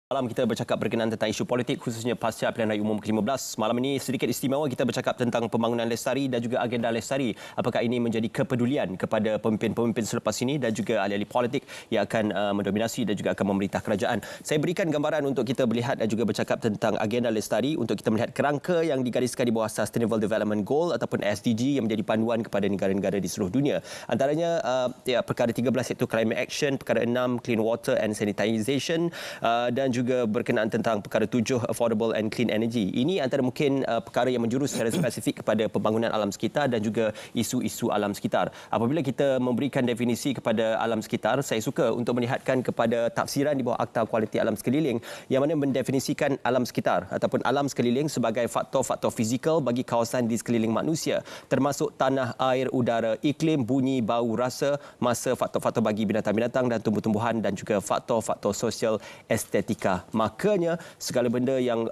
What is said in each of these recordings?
Malam kita bercakap berkenaan tentang isu politik khususnya pasca pilihan raya umum ke-15. Malam ini sedikit istimewa kita bercakap tentang pembangunan lestari dan juga agenda lestari. Apakah ini menjadi kepedulian kepada pemimpin-pemimpin selepas ini dan juga ahli-ahli politik yang akan mendominasi dan juga akan memerintah kerajaan. Saya berikan gambaran untuk kita melihat dan juga bercakap tentang agenda lestari untuk kita melihat kerangka yang digariskan di bawah Sustainable Development Goal ataupun SDG yang menjadi panduan kepada negara-negara di seluruh dunia. Antaranya perkara 13 iaitu Climate Action, perkara 6 Clean Water and Sanitization dan juga berkenaan tentang perkara 7 Affordable and Clean Energy. Ini antara mungkin perkara yang menjurus secara spesifik kepada pembangunan alam sekitar dan juga isu-isu alam sekitar. Apabila kita memberikan definisi kepada alam sekitar, saya suka untuk melihatkan kepada tafsiran di bawah Akta Kualiti Alam Sekeliling yang mana mendefinisikan alam sekitar ataupun alam sekeliling sebagai faktor-faktor fizikal bagi kawasan di sekeliling manusia, termasuk tanah, air, udara, iklim, bunyi, bau, rasa, masa, faktor-faktor bagi binatang-binatang dan tumbuh-tumbuhan dan juga faktor-faktor sosial estetika. Makanya segala benda yang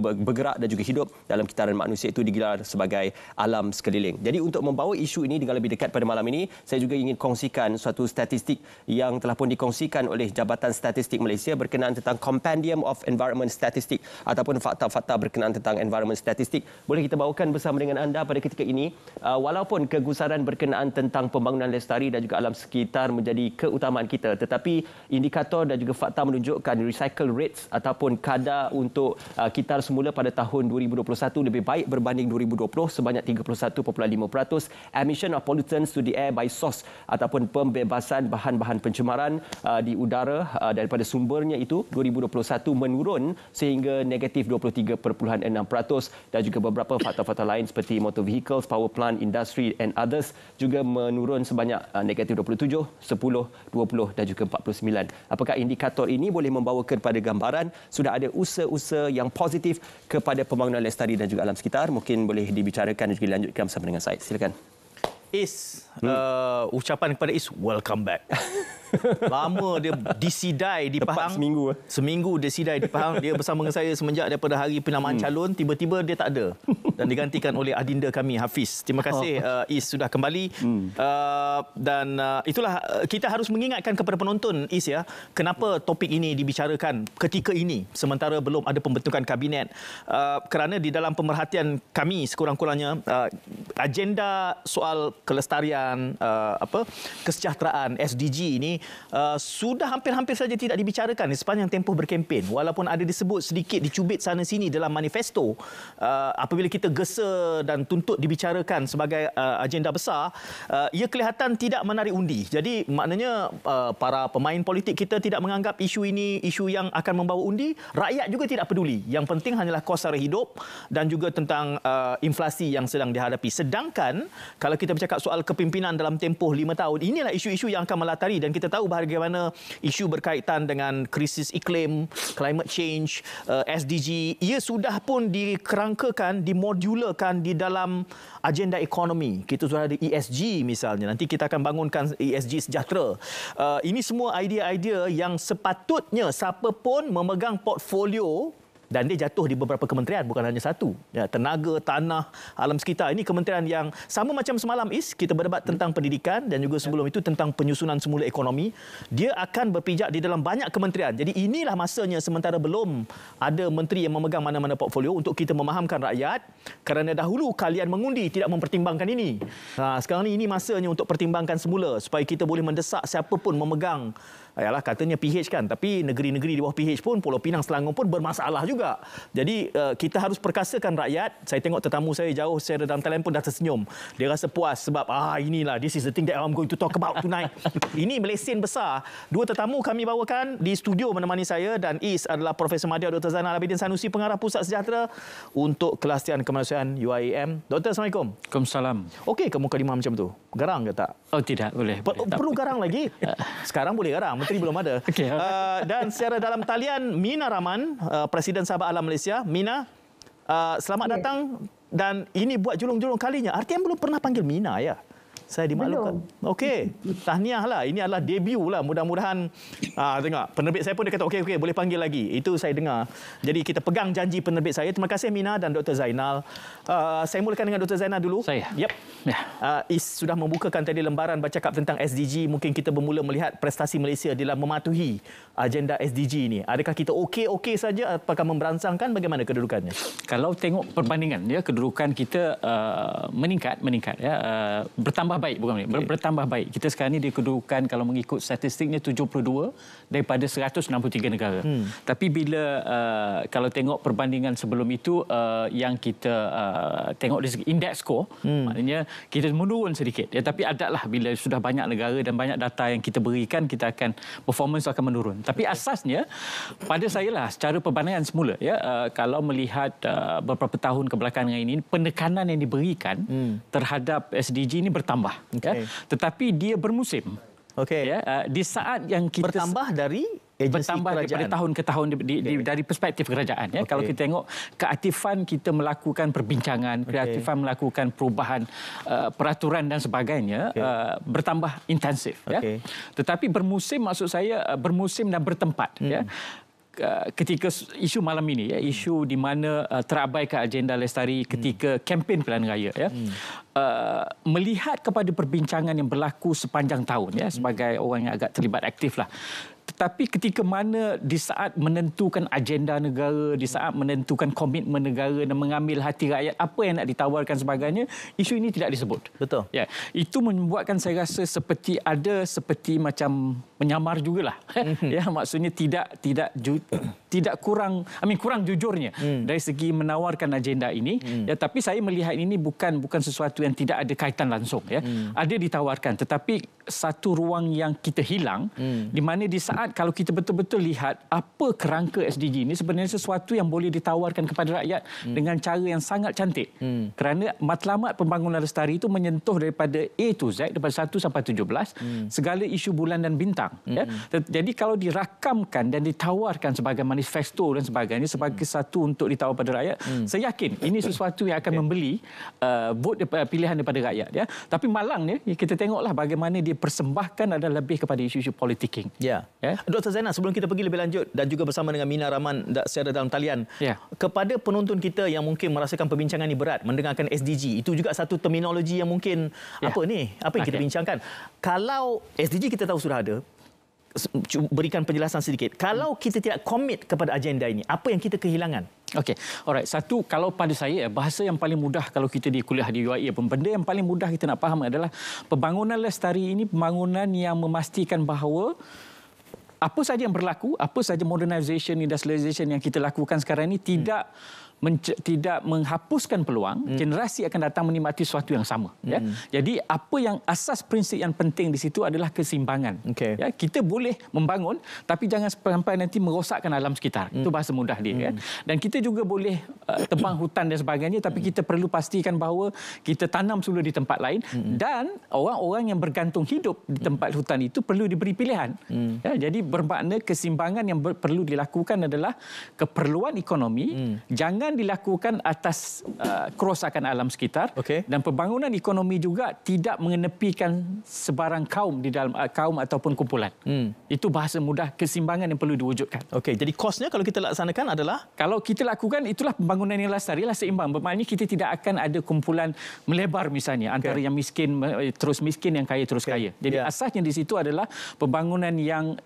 bergerak dan juga hidup dalam kitaran manusia itu digelar sebagai alam sekeliling. Jadi untuk membawa isu ini dengan lebih dekat pada malam ini, saya juga ingin kongsikan suatu statistik yang telah pun dikongsikan oleh Jabatan Statistik Malaysia berkenaan tentang Compendium of Environment Statistic ataupun fakta-fakta berkenaan tentang environment statistik. Boleh kita bawakan bersama dengan anda pada ketika ini. Walaupun kegusaran berkenaan tentang pembangunan lestari dan juga alam sekitar menjadi keutamaan kita, tetapi indikator dan juga fakta menunjukkan recycle rates ataupun kadar untuk kitar semula pada tahun 2021 lebih baik berbanding 2020 sebanyak 31.5%. Emission of pollutants to the air by source ataupun pembebasan bahan-bahan pencemaran di udara daripada sumbernya itu 2021 menurun sehingga negatif 23.6% dan juga beberapa faktor-faktor lain seperti motor vehicles, power plant, industry and others juga menurun sebanyak negatif 27, 10, 20 dan juga 49. Apakah indikator ini boleh membawa kepada gambaran sudah ada usaha-usaha yang positif kepada pembangunan lestari dan juga alam sekitar? Mungkin boleh dibicarakan dan juga dilanjutkan bersama dengan saya. Silakan. Is, ucapan kepada Is, welcome back. Lama dia disidai di Pahang. Seminggu dia sidai di Pahang. Dia bersama dengan saya semenjak daripada hari penamaan calon. Tiba-tiba dia tak ada. Dan digantikan oleh adinda kami, Hafiz. Terima kasih Is sudah kembali. Dan itulah kita harus mengingatkan kepada penonton, Is, ya, kenapa topik ini dibicarakan ketika ini sementara belum ada pembentukan kabinet. Kerana di dalam pemerhatian kami sekurang-kurangnya agenda soal kelestarian, kesejahteraan SDG ini sudah hampir-hampir saja tidak dibicarakan di sepanjang tempoh berkempen. Walaupun ada disebut sedikit, dicubit sana sini dalam manifesto, apabila kita gesa dan tuntut dibicarakan sebagai agenda besar, ia kelihatan tidak menarik undi. Jadi maknanya para pemain politik kita tidak menganggap isu ini isu yang akan membawa undi. Rakyat juga tidak peduli. Yang penting hanyalah kos sara hidup dan juga tentang inflasi yang sedang dihadapi. Sedangkan kalau kita bercakap soal kepimpinan dalam tempoh 5 tahun, inilah isu-isu yang akan melatari. Dan kita tahu bagaimana isu berkaitan dengan krisis iklim, climate change, SDG, ia sudah pun dikerangkakan, dimodularkan di dalam agenda ekonomi. Kita sudah ada ESG misalnya. Nanti kita akan bangunkan ESG sejahtera. Ini semua idea-idea yang sepatutnya siapa pun memegang portfolio. Dan dia jatuh di beberapa kementerian, bukan hanya satu. Ya, tenaga, tanah, alam sekitar. Ini kementerian yang sama macam semalam, Is. Kita berdebat tentang pendidikan dan juga sebelum itu tentang penyusunan semula ekonomi. Dia akan berpijak di dalam banyak kementerian. Jadi inilah masanya sementara belum ada menteri yang memegang mana-mana portfolio untuk kita memahamkan rakyat. Kerana dahulu kalian mengundi tidak mempertimbangkan ini. Sekarang ini masanya untuk pertimbangkan semula supaya kita boleh mendesak siapa pun memegang. Ayalah katanya PH kan, tapi negeri-negeri di bawah PH pun, Pulau Pinang, Selangor pun bermasalah juga. Jadi kita harus perkasakan rakyat. Saya tengok tetamu saya jauh secara dalam talian pun dah tersenyum. Dia rasa puas sebab inilah, this is the thing that I'm going to talk about tonight. Ini melesen besar. Dua tetamu kami bawakan di studio menemani saya dan Is adalah Profesor Madya Dr. Zainal Abidin Sanusi, Pengarah Pusat Sejahtera untuk Kelestian Kemanusiaan UIAM. Doktor, Assalamualaikum. Waalaikumsalam. Okey ke mukadimah macam tu? Garang ke tak? Oh, tidak, boleh. Perlu garang lagi? Sekarang boleh garang. Menteri belum ada. Okay. Dan secara dalam talian Mina Rahman, Presiden Sabah Alam Malaysia. Mina, selamat datang. Dan ini buat julung-julung kalinya. RTM belum pernah panggil Mina, ya? Saya dimaklumkan. Okey, tahniah lah. Ini adalah debut lah. Mudah-mudahan tengok penerbit saya pun dia kata okey boleh panggil lagi. Itu saya dengar. Jadi kita pegang janji penerbit saya. Terima kasih Mina dan Dr. Zainal. Saya mulakan dengan Dr. Zainal dulu. Saya. Yep. Is sudah membukakan tadi lembaran bercakap tentang SDG. Mungkin kita bermula melihat prestasi Malaysia dalam mematuhi agenda SDG ini. Adakah kita okey saja? Apakah memberansangkan? Bagaimana kedudukannya? Kalau tengok perbandingan ya, kedudukan kita meningkat ya, bertambah baik, bukan bertambah baik. Kita sekarang ni di kedudukan kalau mengikut statistiknya 72 daripada 163 negara. Tapi bila kalau tengok perbandingan sebelum itu yang kita tengok dari segi index score, maknanya kita menurun sedikit ya, tapi adalah bila sudah banyak negara dan banyak data yang kita berikan, kita akan performance akan menurun. Tapi asasnya pada saya lah secara perbandingan semula ya, kalau melihat beberapa tahun kebelakangan ini penekanan yang diberikan terhadap SDG ini bertambah ya, tetapi dia bermusim. Ya, di saat yang kita bertambah dari bertambah daripada tahun ke tahun dari perspektif kerajaan ya. Kalau kita tengok keaktifan kita melakukan perbincangan, keaktifan melakukan perubahan peraturan dan sebagainya bertambah intensif ya. Tetapi bermusim, maksud saya bermusim dan bertempat ya. Ketika isu malam ini ya, isu di mana terabaikan agenda lestari ketika kempen pilihan raya ya, melihat kepada perbincangan yang berlaku sepanjang tahun ya, sebagai orang yang agak terlibat aktif lah. Tetapi ketika mana di saat menentukan agenda negara, di saat menentukan komitmen negara dan mengambil hati rakyat, apa yang nak ditawarkan sebagainya, isu ini tidak disebut. Betul. Ya, itu membuatkan saya rasa seperti macam menyamar jugalah. Ya, maksudnya tidak kurang jujurnya dari segi menawarkan agenda ini. Ya, tapi saya melihat ini bukan sesuatu yang tidak ada kaitan langsung ya. Ada ditawarkan, tetapi satu ruang yang kita hilang di mana di saat kalau kita betul-betul lihat apa kerangka SDG ini, sebenarnya sesuatu yang boleh ditawarkan kepada rakyat dengan cara yang sangat cantik. Kerana matlamat pembangunan lestari itu menyentuh daripada A to Z, daripada 1 sampai 17, segala isu bulan dan bintang. Ya. Jadi kalau dirakamkan dan ditawarkan sebagai manifesto dan sebagainya, sebagai satu untuk ditawar pada rakyat, saya yakin ini sesuatu yang akan membeli vote pilihan daripada rakyat. Ya. Tapi malangnya kita tengoklah bagaimana dia persembahkan adalah lebih kepada isu-isu politicking. Ya. Dr. Zainal, sebelum kita pergi lebih lanjut dan juga bersama dengan Mina Rahman secara dalam talian, kepada penonton kita yang mungkin merasakan perbincangan ini berat, mendengarkan SDG, itu juga satu terminologi yang mungkin apa yang kita bincangkan. Kalau SDG kita tahu sudah ada, berikan penjelasan sedikit. Kalau kita tidak komit kepada agenda ini, apa yang kita kehilangan? Okey, alright. Satu, kalau pada saya, bahasa yang paling mudah kalau kita di kuliah di UIA pun, benda yang paling mudah kita nak faham adalah pembangunan lestari ini pembangunan yang memastikan bahawa apa saja yang berlaku, apa saja modernization, industrialization yang kita lakukan sekarang ini tidak menghapuskan peluang generasi akan datang menikmati sesuatu yang sama. Ya. Jadi apa yang asas prinsip yang penting di situ adalah keseimbangan. Ya, kita boleh membangun tapi jangan sampai nanti merosakkan alam sekitar. Itu bahasa mudah dia. Kan? Dan kita juga boleh tebang hutan dan sebagainya, tapi kita perlu pastikan bahawa kita tanam semula di tempat lain dan orang-orang yang bergantung hidup di tempat hutan itu perlu diberi pilihan. Ya, jadi bermakna keseimbangan yang perlu dilakukan adalah keperluan ekonomi, jangan dilakukan atas kerosakan alam sekitar, dan pembangunan ekonomi juga tidak mengenepikan sebarang kaum di dalam kaum ataupun kumpulan. Itu bahasa mudah keseimbangan yang perlu diwujudkan. Jadi kosnya kalau kita laksanakan adalah, kalau kita lakukan itulah pembangunan yang lestari lah, seimbang. Bermaknanya kita tidak akan ada kumpulan melebar misalnya antara yang miskin terus miskin, yang kaya terus kaya. Jadi asasnya di situ adalah pembangunan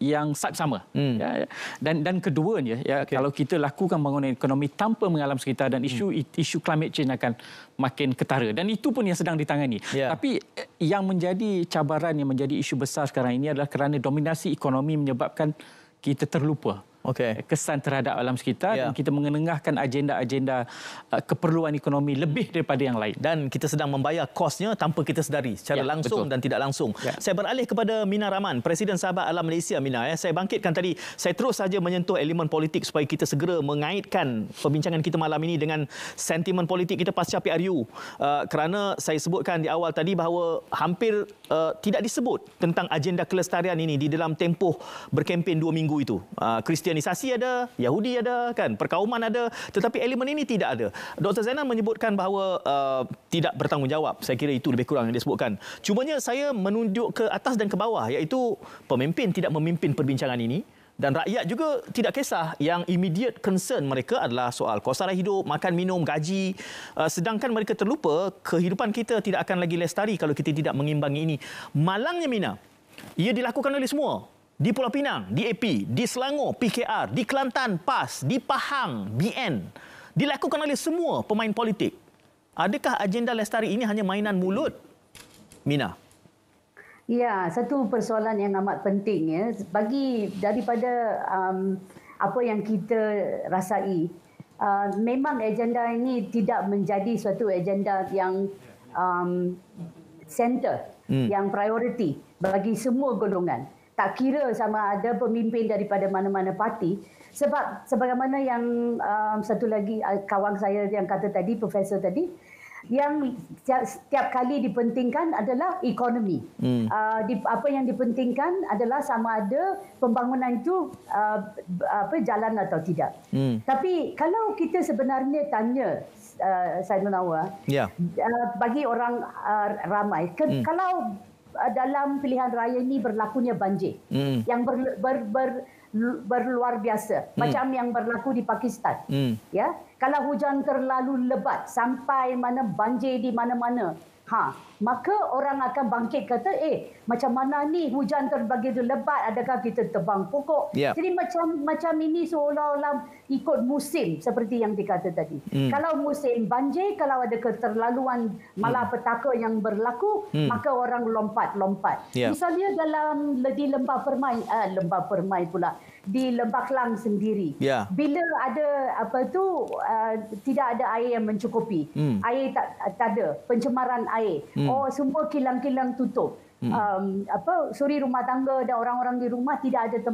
yang sama. Ya, dan keduanya kalau kita lakukan pembangunan ekonomi tanpa mengalami sekitar, dan isu climate change akan makin ketara, dan itu pun yang sedang ditangani. Tapi yang menjadi cabaran, yang menjadi isu besar sekarang ini adalah kerana dominasi ekonomi menyebabkan kita terlupa kesan terhadap alam sekitar, dan kita mengenengahkan agenda-agenda keperluan ekonomi lebih daripada yang lain. Dan kita sedang membayar kosnya tanpa kita sedari, secara langsung dan tidak langsung. Saya beralih kepada Mina Rahman, Presiden Sahabat Alam Malaysia. Mina, saya bangkitkan tadi, saya terus saja menyentuh elemen politik supaya kita segera mengaitkan perbincangan kita malam ini dengan sentimen politik kita pasca PRU. Kerana saya sebutkan di awal tadi bahawa hampir tidak disebut tentang agenda kelestarian ini di dalam tempoh berkempen 2 minggu itu. Kristi Kristianisasi ada, Yahudi ada, kan, perkauman ada, tetapi elemen ini tidak ada. Dr. Zainal menyebutkan bahawa tidak bertanggungjawab. Saya kira itu lebih kurang yang dia sebutkan. Cumanya saya menunjuk ke atas dan ke bawah, iaitu pemimpin tidak memimpin perbincangan ini. Dan rakyat juga tidak kisah. Yang immediate concern mereka adalah soal kos sara hidup, makan, minum, gaji. Sedangkan mereka terlupa kehidupan kita tidak akan lagi lestari kalau kita tidak mengimbangi ini. Malangnya, Mina, ia dilakukan oleh semua. Di Pulau Pinang, di AP, di Selangor, PKR, di Kelantan, PAS, di Pahang, BN. Dilakukan oleh semua pemain politik. Adakah agenda lestari ini hanya mainan mulut? Mina. Ya, satu persoalan yang amat penting ya. Bagi daripada apa yang kita rasai, memang agenda ini tidak menjadi suatu agenda yang center, yang priority bagi semua golongan. Tak kira sama ada pemimpin daripada mana-mana parti. Sebab sebagaimana yang satu lagi kawan saya yang kata tadi, profesor tadi, yang setiap kali dipentingkan adalah ekonomi. Apa yang dipentingkan adalah sama ada pembangunan itu jalan atau tidak. Tapi kalau kita sebenarnya tanya, Said Munawar, bagi orang ramai, kalau dalam pilihan raya ini berlakunya banjir yang berluar biasa, macam yang berlaku di Pakistan. Ya, kalau hujan terlalu lebat sampai mana banjir di mana-mana, maka orang akan bangkit kata, macam mana ni hujan terbegitu lebat, adakah kita tebang pokok? Jadi macam ini seolah-olah ikut musim seperti yang dikata tadi. Kalau musim banjir, kalau ada keterlaluan malapetaka yang berlaku, maka orang lompat-lompat. Misalnya di Lembah Permai pula, di Lembah Kelang sendiri. Bila ada tidak ada air yang mencukupi, air tak ada, pencemaran air. Semua kilang-kilang tutup. Suri rumah tangga dan orang-orang di rumah tidak ada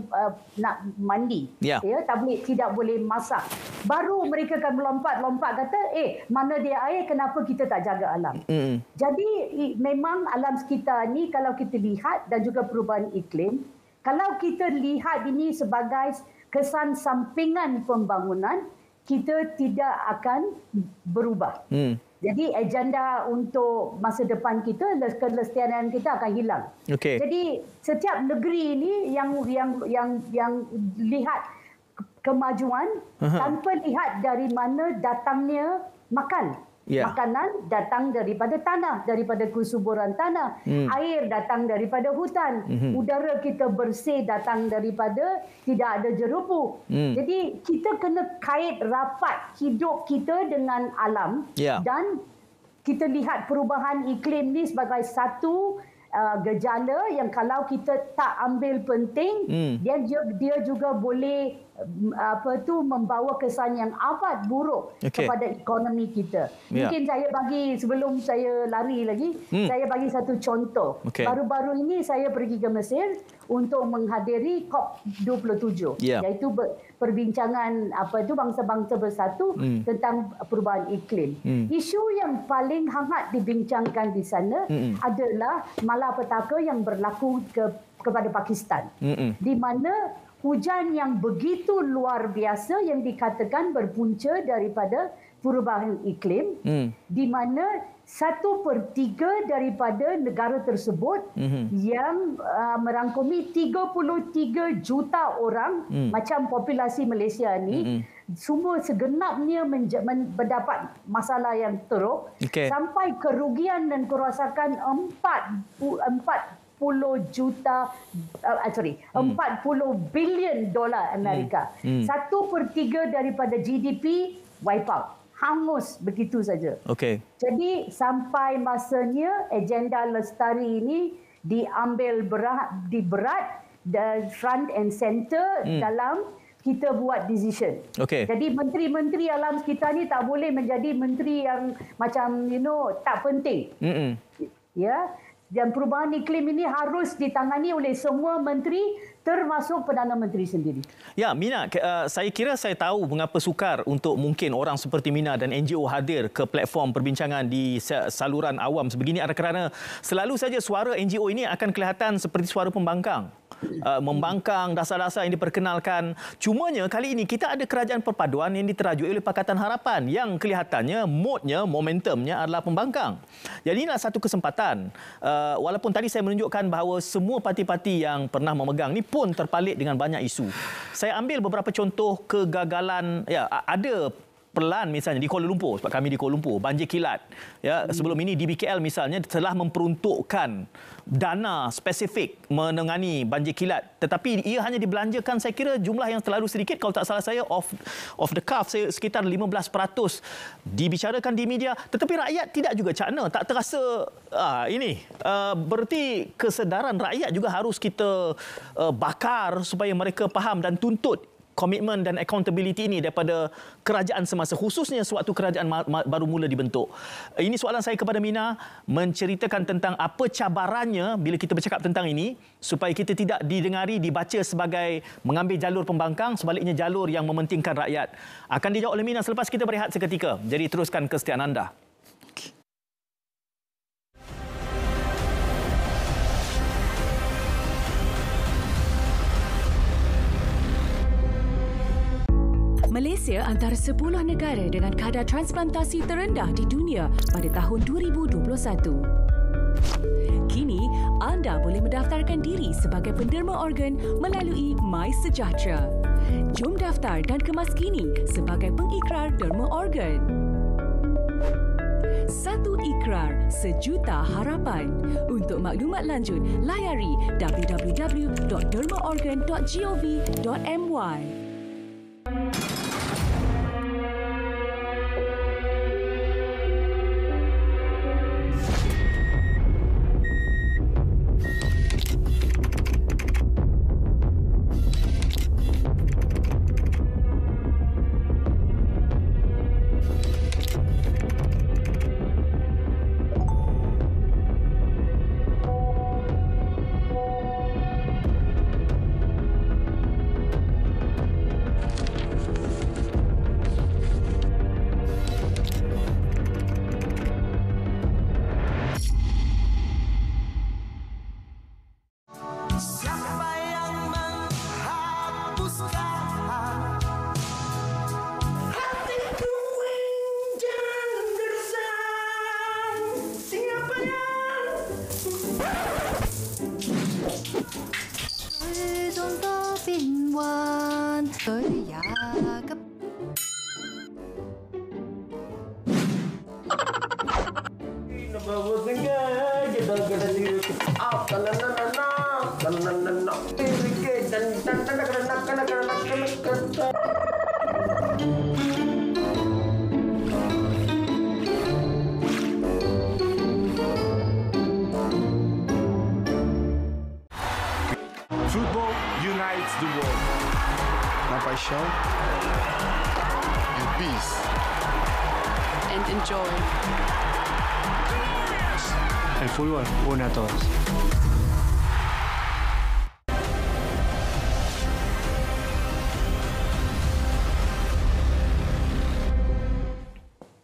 nak mandi. Tidak boleh masak. Baru mereka akan melompat-lompat kata, mana dia air, kenapa kita tak jaga alam? Jadi memang alam sekitar ni kalau kita lihat, dan juga perubahan iklim, kalau kita lihat ini sebagai kesan sampingan pembangunan, kita tidak akan berubah. Jadi agenda untuk masa depan kita, kelestarian kita akan hilang. Jadi setiap negeri ini yang lihat kemajuan tanpa lihat dari mana datangnya makan. Makanan datang daripada tanah, daripada kesuburan tanah. Air datang daripada hutan. Udara kita bersih datang daripada tidak ada jerupu. Jadi kita kena kait rapat hidup kita dengan alam. Dan kita lihat perubahan iklim ni sebagai satu gejala yang kalau kita tak ambil penting, dia juga boleh membawa kesan yang amat buruk kepada ekonomi kita. Mungkin saya bagi, sebelum saya lari lagi, saya bagi satu contoh. Baru-baru ini saya pergi ke Mesir untuk menghadiri COP27, iaitu perbincangan bangsa-bangsa bersatu tentang perubahan iklim. Isu yang paling hangat dibincangkan di sana adalah malapetaka yang berlaku kepada Pakistan, di mana hujan yang begitu luar biasa yang dikatakan berpunca daripada perubahan iklim, di mana 1/3 daripada negara tersebut yang merangkumi 33 juta orang, macam populasi Malaysia ni, semua segenapnya mendapat masalah yang teruk, sampai kerugian dan kerosakan 40 bilion dolar Amerika. 1/3 daripada GDP wipe out, hangus begitu saja. Jadi sampai masanya agenda lestari ini diambil berat dan front and center dalam kita buat decision. Jadi menteri-menteri alam sekitar ni tak boleh menjadi menteri yang macam tak penting. Dan perubahan iklim ini harus ditangani oleh semua menteri, termasuk Perdana Menteri sendiri. Ya, Mina, saya kira saya tahu mengapa sukar untuk mungkin orang seperti Mina dan NGO hadir ke platform perbincangan di saluran awam sebegini, adalah kerana selalu saja suara NGO ini akan kelihatan seperti suara pembangkang. membangkang dasar-dasar yang diperkenalkan. Cumanya kali ini kita ada kerajaan perpaduan yang diterajui oleh Pakatan Harapan yang kelihatannya momentumnya adalah pembangkang. Jadi inilah satu kesempatan. Walaupun tadi saya menunjukkan bahawa semua parti-parti yang pernah memegang ni pun terpalit dengan banyak isu. Saya ambil beberapa contoh kegagalan, ya, ada Perlan misalnya di Kuala Lumpur, sebab kami di Kuala Lumpur, banjir kilat. Ya, sebelum ini DBKL misalnya telah memperuntukkan dana spesifik menangani banjir kilat, tetapi ia hanya dibelanjakan, saya kira jumlah yang terlalu sedikit, kalau tak salah saya off the cuff, saya sekitar 15% dibicarakan di media, tetapi rakyat tidak juga cakna, tak terasa berarti kesedaran rakyat juga harus kita bakar supaya mereka faham dan tuntut komitmen dan accountability ini daripada kerajaan semasa, khususnya sewaktu kerajaan baru mula dibentuk. Ini soalan saya kepada Mina, menceritakan tentang apa cabarannya bila kita bercakap tentang ini, supaya kita tidak didengari, dibaca sebagai mengambil jalur pembangkang, sebaliknya jalur yang mementingkan rakyat. Akan dijawab oleh Mina selepas kita berehat seketika. Jadi teruskan kesetiaan anda. Malaysia antara 10 negara dengan kadar transplantasi terendah di dunia pada tahun 2021. Kini, anda boleh mendaftarkan diri sebagai penderma organ melalui MySejahtera. Jom daftar dan kemaskini sebagai pengikrar derma organ. Satu ikrar, sejuta harapan. Untuk maklumat lanjut, layari www.dermaorgan.gov.my. Football unites the world. Uma paixão and peace. And enjoy. El fútbol une a todos.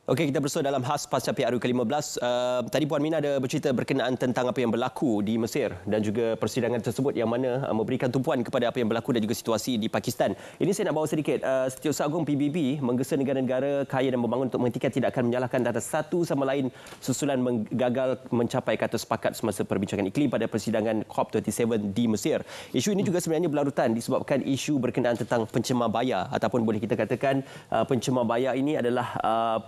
Okey, kita bersua dalam khas pasca PRU ke-15. Tadi Puan Mina ada bercerita berkenaan tentang apa yang berlaku di Mesir dan juga persidangan tersebut yang mana memberikan tumpuan kepada apa yang berlaku dan juga situasi di Pakistan. Ini saya nak bawa sedikit. Setiausaha Agung PBB menggesa negara-negara kaya dan membangun untuk menghentikan tidak akan menyalahkan antara satu sama lain susulan gagal mencapai kata sepakat semasa perbincangan iklim pada persidangan COP27 di Mesir. Isu ini juga sebenarnya berlarutan disebabkan isu berkenaan tentang pencemar bayar, ataupun boleh kita katakan pencemar bayar ini adalah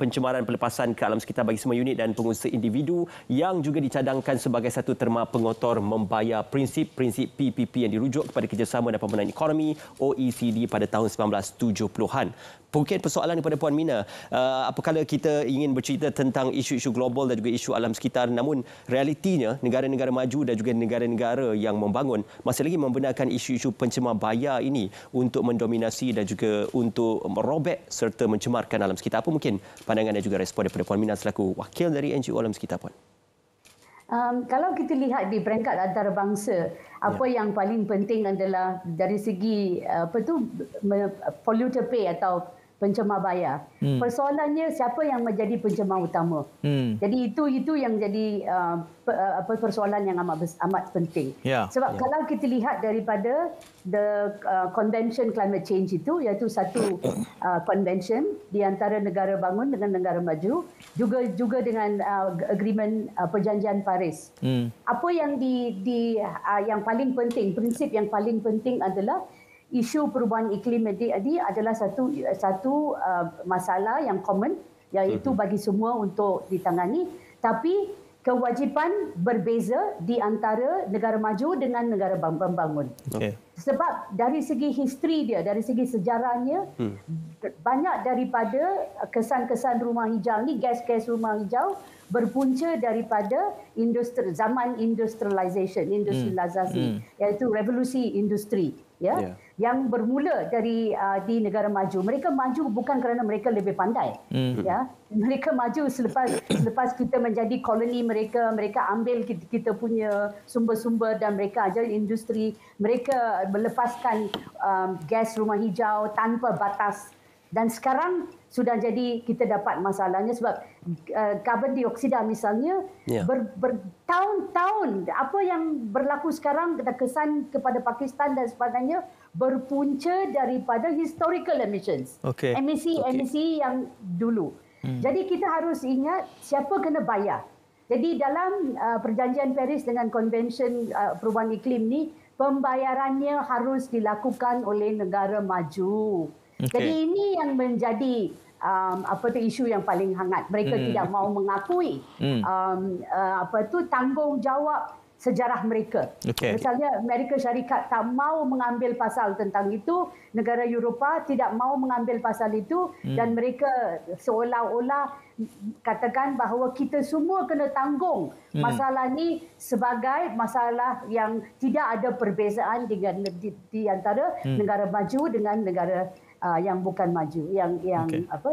pencemaran pelepasan ke alam sekitar bagi semua unit dan pengusaha individu yang juga dicadangkan sebagai satu terma pengotor membayar prinsip-prinsip PPP yang dirujuk kepada Kerjasama dan Pembangunan Ekonomi OECD pada tahun 1970-an. Mungkin persoalan kepada Puan Mina, apabila kita ingin bercerita tentang isu-isu global dan juga isu alam sekitar, namun realitinya negara-negara maju dan juga negara-negara yang membangun masih lagi membenarkan isu-isu pencemar bayar ini untuk mendominasi dan juga untuk merobek serta mencemarkan alam sekitar. Apa mungkin pandangan dan juga respon daripada Puan Mina selaku wakil dari NGO Alam Sekitar, Puan? Kalau kita lihat di peringkat antarabangsa, apa yang paling penting adalah dari segi polluter pay atau pencemar bayar. Persoalannya siapa yang menjadi pencemar utama. Jadi itu yang jadi persoalan yang amat penting. Sebab kalau kita lihat daripada the Convention Climate Change itu, iaitu satu convention di antara negara bangun dengan negara maju, juga dengan agreement perjanjian Paris. Apa yang yang paling penting, prinsip yang paling penting adalah isu perubahan iklim ini adalah satu masalah yang common, iaitu bagi semua untuk ditangani, tapi kewajipan berbeza di antara negara maju dengan negara pembangun. Sebab dari segi history dia, dari segi sejarahnya, banyak daripada kesan-kesan rumah hijau ni, gas-gas rumah hijau berpunca daripada zaman industrialisasi, iaitu revolusi industri, yang bermula di negara maju. Mereka maju bukan kerana mereka lebih pandai, mereka maju selepas kita menjadi koloni mereka ambil kita punya sumber-sumber dan mereka ajar industri, mereka melepaskan gas rumah hijau tanpa batas. Dan sekarang sudah jadi kita dapat masalahnya sebab karbon dioksida misalnya bertahun-tahun. Apa yang berlaku sekarang, kesan kepada Pakistan dan sebagainya berpunca daripada historical emissions. Emisi yang dulu. Jadi kita harus ingat siapa kena bayar. Jadi dalam perjanjian Paris dengan Convention Perubahan Iklim ni, pembayarannya harus dilakukan oleh negara maju. Jadi ini yang menjadi isu yang paling hangat. Mereka tidak mahu mengakui tanggungjawab sejarah mereka. Misalnya Amerika Syarikat tak mahu mengambil pasal tentang itu, negara Eropah tidak mahu mengambil pasal itu, dan mereka seolah-olah katakan bahawa kita semua kena tanggung masalah ni sebagai masalah yang tidak ada perbezaan di antara negara maju dengan negara yang bukan maju, yang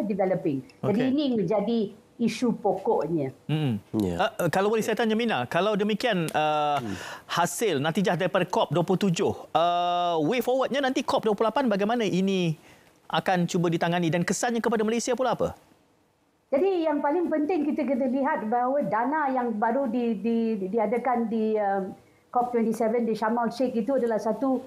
developing. Jadi ini menjadi isu pokoknya. Kalau boleh saya tanya Mina, kalau demikian hasil natijah daripada COP27, way forwardnya nanti COP28 bagaimana ini akan cuba ditangani dan kesannya kepada Malaysia pula apa? Jadi yang paling penting kita lihat bahawa dana yang baru diadakan di COP27 di Sharm el-Sheikh itu adalah satu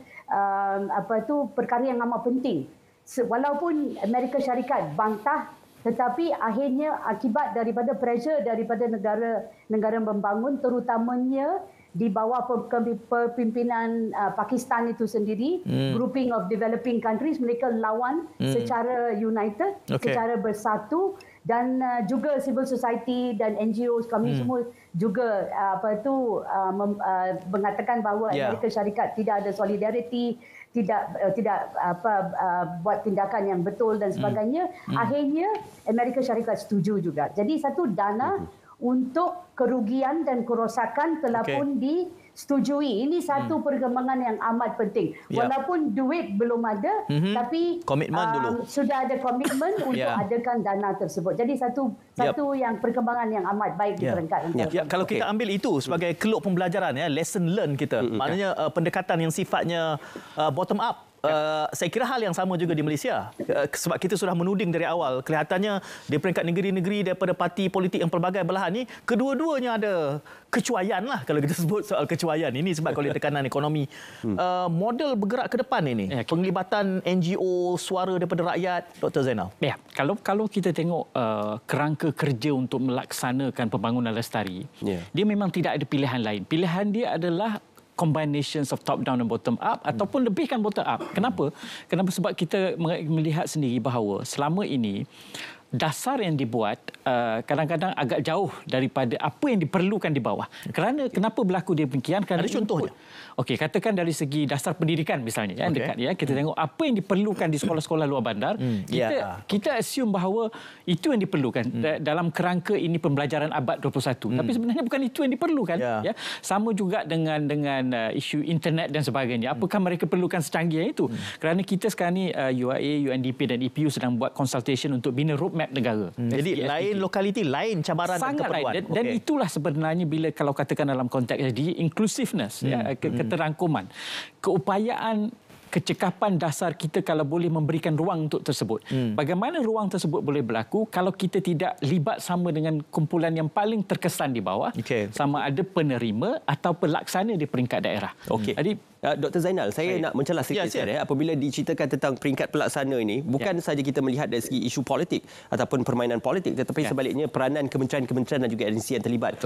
perkara yang amat penting. Walaupun Amerika Syarikat bantah, tetapi akhirnya akibat daripada pressure daripada negara membangun, terutamanya di bawah kepimpinan Pakistan itu sendiri, grouping of developing countries, mereka lawan secara united, secara bersatu, dan juga civil society dan NGOs kami semua juga mengatakan bahawa Amerika Syarikat tidak ada solidarity, tidak buat tindakan yang betul dan sebagainya. Akhirnya Amerika Syarikat setuju juga. Jadi satu dana untuk kerugian dan kerosakan telah pun disetujui. Ini satu perkembangan yang amat penting. Walaupun duit belum ada, tapi komitmen dulu. Sudah ada komitmen untuk adakan dana tersebut. Jadi satu yang perkembangan yang amat baik di peringkat internasional. Kalau kita ambil itu sebagai keluk pembelajaran, lesson learn kita, maknanya pendekatan yang sifatnya bottom up. Saya kira hal yang sama juga di Malaysia. Sebab kita sudah menuding dari awal, kelihatannya di peringkat negeri-negeri daripada parti politik yang pelbagai belahan ni, kedua-duanya ada kecuaian lah kalau kita sebut soal kecuaian ini sebab oleh tekanan ekonomi. Model bergerak ke depan ini, penglibatan NGO, suara daripada rakyat, Dr. Zainal. Ya, kalau kita tengok kerangka kerja untuk melaksanakan pembangunan lestari, dia memang tidak ada pilihan lain. Pilihan dia adalah combinations of top down dan bottom up ataupun lebihkan bottom up. Kenapa? Sebab kita melihat sendiri bahawa selama ini dasar yang dibuat kadang-kadang agak jauh daripada apa yang diperlukan di bawah. Kenapa berlaku demikian? Ada contohnya? Okey, katakan dari segi dasar pendidikan misalnya, dekat kita tengok apa yang diperlukan di sekolah-sekolah luar bandar. Kita assume bahawa itu yang diperlukan dalam kerangka ini pembelajaran abad 21. Tapi sebenarnya bukan itu yang diperlukan. Sama juga dengan isu internet dan sebagainya. Apakah mereka perlukan secanggih itu? Kerana kita sekarang ni UIA, UNDP dan EPU sedang buat consultation untuk bina roadmap negara. Jadi lain lokaliti, lain cabaran dan keperluan. Dan itulah sebenarnya bila kalau katakan dalam konteks inclusiveness, keterangkuman, keupayaan kecekapan dasar kita kalau boleh memberikan ruang untuk tersebut. Bagaimana ruang tersebut boleh berlaku kalau kita tidak libat sama dengan kumpulan yang paling terkesan di bawah, sama ada penerima atau pelaksana di peringkat daerah. Jadi Dr. Zainal, saya nak mencelah sikit apabila diceritakan tentang peringkat pelaksana ini, bukan saja kita melihat dari segi isu politik ataupun permainan politik, tetapi sebaliknya peranan kementerian-kementerian dan juga agensi yang terlibat.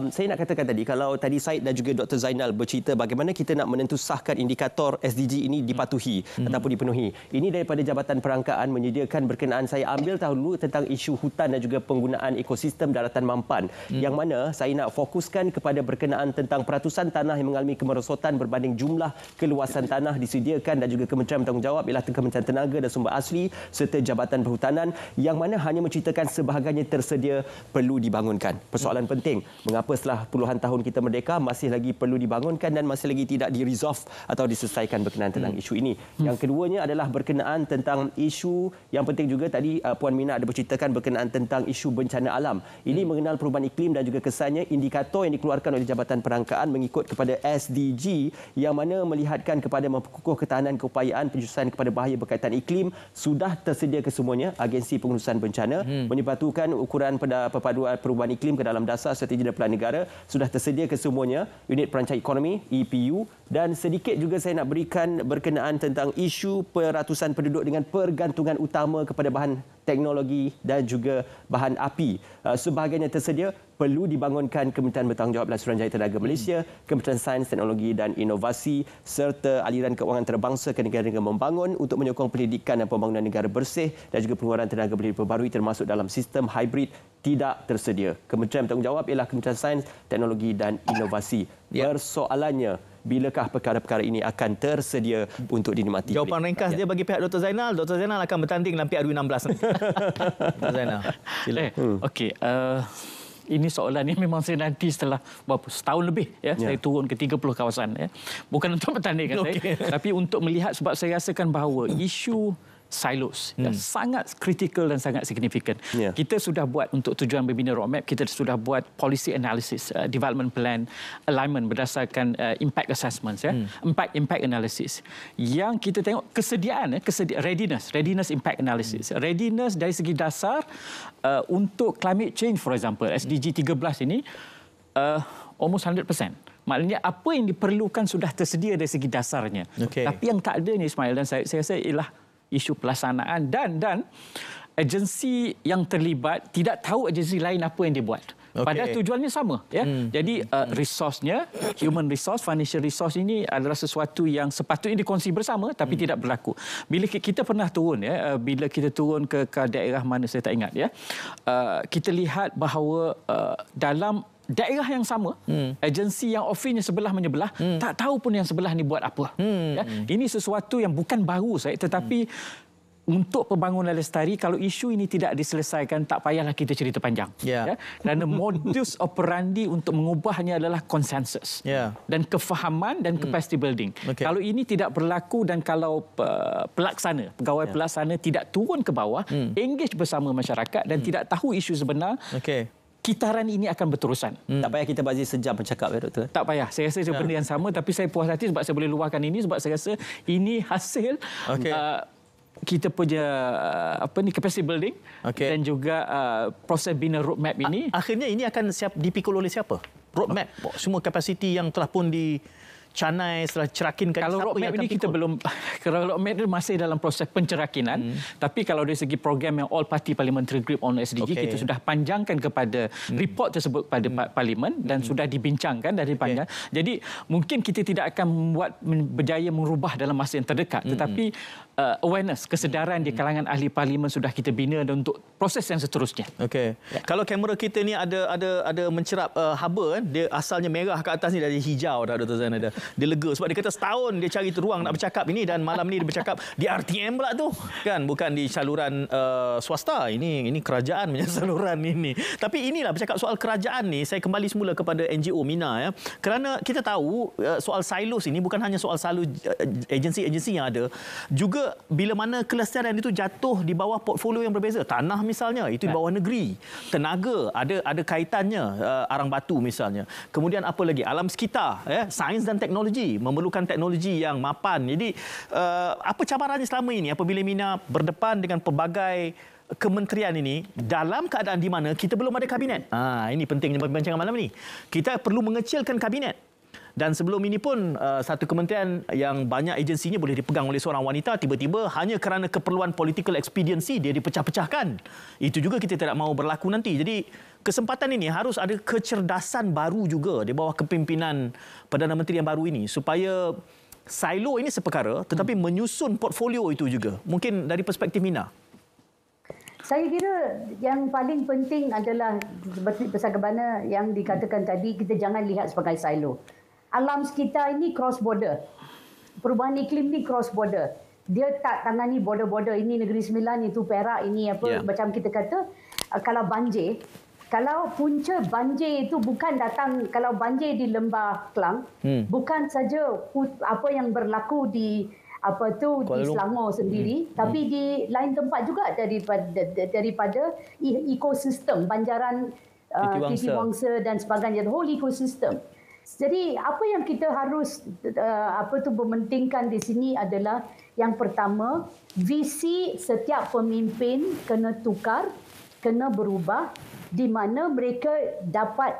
Saya nak katakan tadi, kalau tadi Said dan juga Dr. Zainal bercerita bagaimana kita nak menentusahkan indikator SDG ini dipatuhi ataupun dipenuhi. Ini daripada Jabatan Perangkaan menyediakan berkenaan. Saya ambil dahulu tentang isu hutan dan juga penggunaan ekosistem daratan mampan, yang mana saya nak fokuskan kepada berkenaan tentang peratusan tanah yang mengalami kemerosotan berbanding jumlah keluasan tanah disediakan, dan juga Kementerian Bertanggungjawab ialah Kementerian Tenaga dan Sumber Asli serta Jabatan Perhutanan, yang mana hanya menceritakan sebahagiannya tersedia perlu dibangunkan. Persoalan penting, mengapa setelah puluhan tahun kita merdeka masih lagi perlu dibangunkan dan masih lagi tidak di-resolve atau diselesaikan berkenaan tentang isu ini. Yang keduanya adalah berkenaan tentang isu yang penting juga tadi Puan Mina ada berceritakan berkenaan tentang isu bencana alam. Ini mengenal perubahan iklim dan juga kesannya indikator yang dikeluarkan oleh Jabatan Perangkaan mengikut kepada SDG, yang mana melihatkan kepada memperkukuh ketahanan keupayaan penyesuaian kepada bahaya berkaitan iklim sudah tersedia kesemuanya. Agensi Pengurusan Bencana menyebatukan ukuran pada perpaduan perubahan iklim ke dalam dasar strategi dan pelan negara sudah tersedia kesemuanya. Unit Perancang Ekonomi EPU, dan sedikit juga saya nak berikan berkenaan tentang isu peratusan penduduk dengan pergantungan utama kepada bahan teknologi dan juga bahan api. Sebahagiannya tersedia perlu dibangunkan Kementerian Bertanggungjawab adalah Suruhanjaya Tenaga Malaysia, Kementerian Sains, Teknologi dan Inovasi serta aliran keuangan antarabangsa ke negara-negara membangun untuk menyokong pendidikan dan pembangunan negara bersih dan juga pengeluaran tenaga berdiri perbaharui termasuk dalam sistem hybrid tidak tersedia. Kementerian Bertanggungjawab ialah Kementerian Sains, Teknologi dan Inovasi. Persoalannya, bilakah perkara-perkara ini akan tersedia untuk dinikmati? Jawapan ringkas dia bagi pihak Dr. Zainal. Dr. Zainal akan bertanding dalam PRU16. Dr. Zainal, sila. Okey. Ini soalan ini memang saya nanti setelah setahun lebih saya turun ke 30 kawasan bukan untuk bertanding saya, tapi untuk melihat, sebab saya rasakan bahawa isu silos sangat kritikal dan sangat signifikan. Kita sudah buat untuk tujuan membina roadmap, kita sudah buat policy analysis, development plan, alignment berdasarkan impact assessments, impact analysis. Yang kita tengok kesediaan, readiness impact analysis. Readiness dari segi dasar untuk climate change, for example, SDG 13 ini almost 100%. Maknanya apa yang diperlukan sudah tersedia dari segi dasarnya. Tapi yang tak ada ni, Ismail, dan saya rasa ialah isu pelaksanaan dan agensi yang terlibat tidak tahu agensi lain apa yang dia buat. Padahal tujuannya sama. Jadi resource-nya, human resource, financial resource ini adalah sesuatu yang sepatutnya dikongsi bersama tapi tidak berlaku. Bila kita pernah turun, bila kita turun ke daerah mana saya tak ingat, kita lihat bahawa dalam daerah yang sama, agensi yang ofisnya sebelah menyebelah, tak tahu pun yang sebelah ni buat apa. Ini sesuatu yang bukan baru saya, tetapi untuk pembangunan lestari, kalau isu ini tidak diselesaikan, tak payahlah kita cerita panjang. Kerana modus operandi untuk mengubahnya adalah konsensus dan kefahaman dan capacity building. Kalau ini tidak berlaku dan kalau pegawai pelaksana tidak turun ke bawah, engage bersama masyarakat dan tidak tahu isu sebenar, kitaran ini akan berterusan. Tak payah kita bazir sejam bercakap, ya Doktor? Tak payah. Saya rasa benda yang sama, tapi saya puas hati sebab saya boleh luahkan ini, sebab saya rasa ini hasil kita punya capacity building dan juga proses bina roadmap ini. Akhirnya ini akan dipikul oleh siapa? Roadmap, semua kapasiti yang telah pun canai setelah cerakinkan. Kalau roadmap ini kita belum, kalau roadmap ini masih dalam proses pencerakinan, tapi kalau dari segi program yang All Party Parliamentary Group on SDG, kita sudah panjangkan kepada report tersebut pada Parlimen dan sudah dibincangkan dari panjang. Jadi mungkin kita tidak akan berjaya merubah dalam masa yang terdekat, tetapi awareness, kesedaran di kalangan ahli Parlimen sudah kita bina dan untuk proses yang seterusnya. Kalau kamera kita ni ada mencerap haba, dia asalnya merah ke atas ni dari hijau dah, Dr. Zainal. Dia lega sebab dia kata setahun dia cari ruang nak bercakap ini, dan malam ni dia bercakap di RTM pula tu kan, bukan di saluran swasta. Ini kerajaan punya saluran ini. Tapi inilah bercakap soal kerajaan ni, saya kembali semula kepada NGO Mina kerana kita tahu soal silos ini bukan hanya soal agensi-agensi yang ada, juga bila mana kelestarian itu jatuh di bawah portfolio yang berbeza. Tanah misalnya itu di bawah negeri, tenaga ada kaitannya, arang batu misalnya, kemudian apa lagi, alam sekitar, sains dan teknologi teknologi, memerlukan teknologi yang mapan. Jadi apa cabarannya selama ini apabila Mina berdepan dengan pelbagai kementerian ini dalam keadaan di mana kita belum ada kabinet? Ini pentingnya perbincangan malam ini. Kita perlu mengecilkan kabinet. Dan sebelum ini pun satu kementerian yang banyak agensinya boleh dipegang oleh seorang wanita, tiba-tiba hanya kerana keperluan political expediency dia dipecah-pecahkan. Itu juga kita tidak mahu berlaku nanti. Jadi kesempatan ini harus ada kecerdasan baru juga di bawah kepimpinan Perdana Menteri yang baru ini supaya silo ini seperkara tetapi menyusun portfolio itu juga. Mungkin dari perspektif Mina. Saya kira yang paling penting adalah seperti bagaimana yang dikatakan tadi, kita jangan lihat sebagai silo. Alam kita ini cross border. Perubahan iklim ni cross border. Dia tak tangani border-border, ini Negeri Sembilan, itu Perak, ini apa, macam kita kata kalau banjir, kalau punca banjir itu bukan datang, kalau banjir di Lembah Kelang, bukan saja apa yang berlaku di di Selangor sendiri, tapi di lain tempat juga daripada ekosistem banjaran Titi Wangsa dan sebagainya, the whole ecosystem. Jadi apa yang kita harus mementingkan di sini adalah yang pertama, visi setiap pemimpin kena tukar, kena berubah, di mana mereka dapat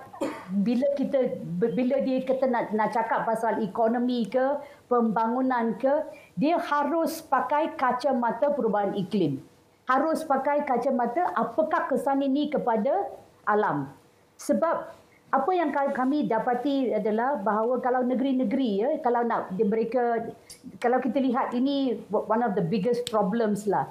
bila dia kata nak cakap pasal ekonomi ke pembangunan ke, dia harus pakai kacamata perubahan iklim. Harus pakai kacamata apakah kesan ini kepada alam. Sebab apa yang kami dapati adalah bahawa kalau negeri-negeri kalau kalau kita lihat ini one of the biggest problems lah.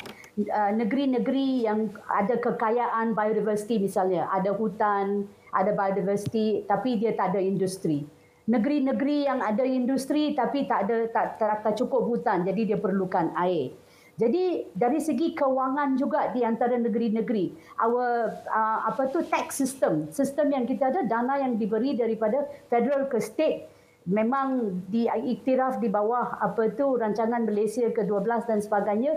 Negeri-negeri yang ada kekayaan biodiversity misalnya, ada hutan, ada biodiversity tapi dia tak ada industri. Negeri-negeri yang ada industri tapi tak cukup hutan, jadi dia perlukan air. Jadi dari segi kewangan juga di antara negeri-negeri, tax sistem yang kita ada, dana yang diberi daripada federal ke state memang diiktiraf di bawah rancangan Malaysia ke-12 dan sebagainya.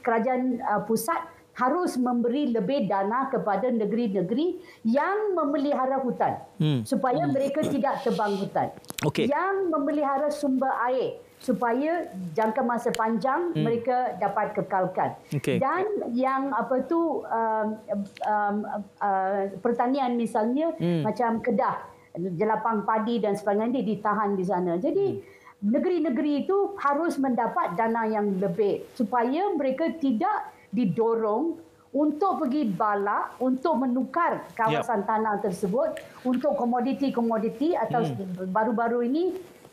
Kerajaan pusat harus memberi lebih dana kepada negeri-negeri yang memelihara hutan supaya mereka tidak tebang hutan. Yang memelihara sumber air supaya jangka masa panjang mereka dapat kekalkan. Dan yang pertanian misalnya macam Kedah, jelapang padi dan sebagainya ditahan di sana. Jadi negeri-negeri itu harus mendapat dana yang lebih supaya mereka tidak didorong untuk pergi balak untuk menukar kawasan tanah tersebut untuk komoditi-komoditi atau baru-baru ini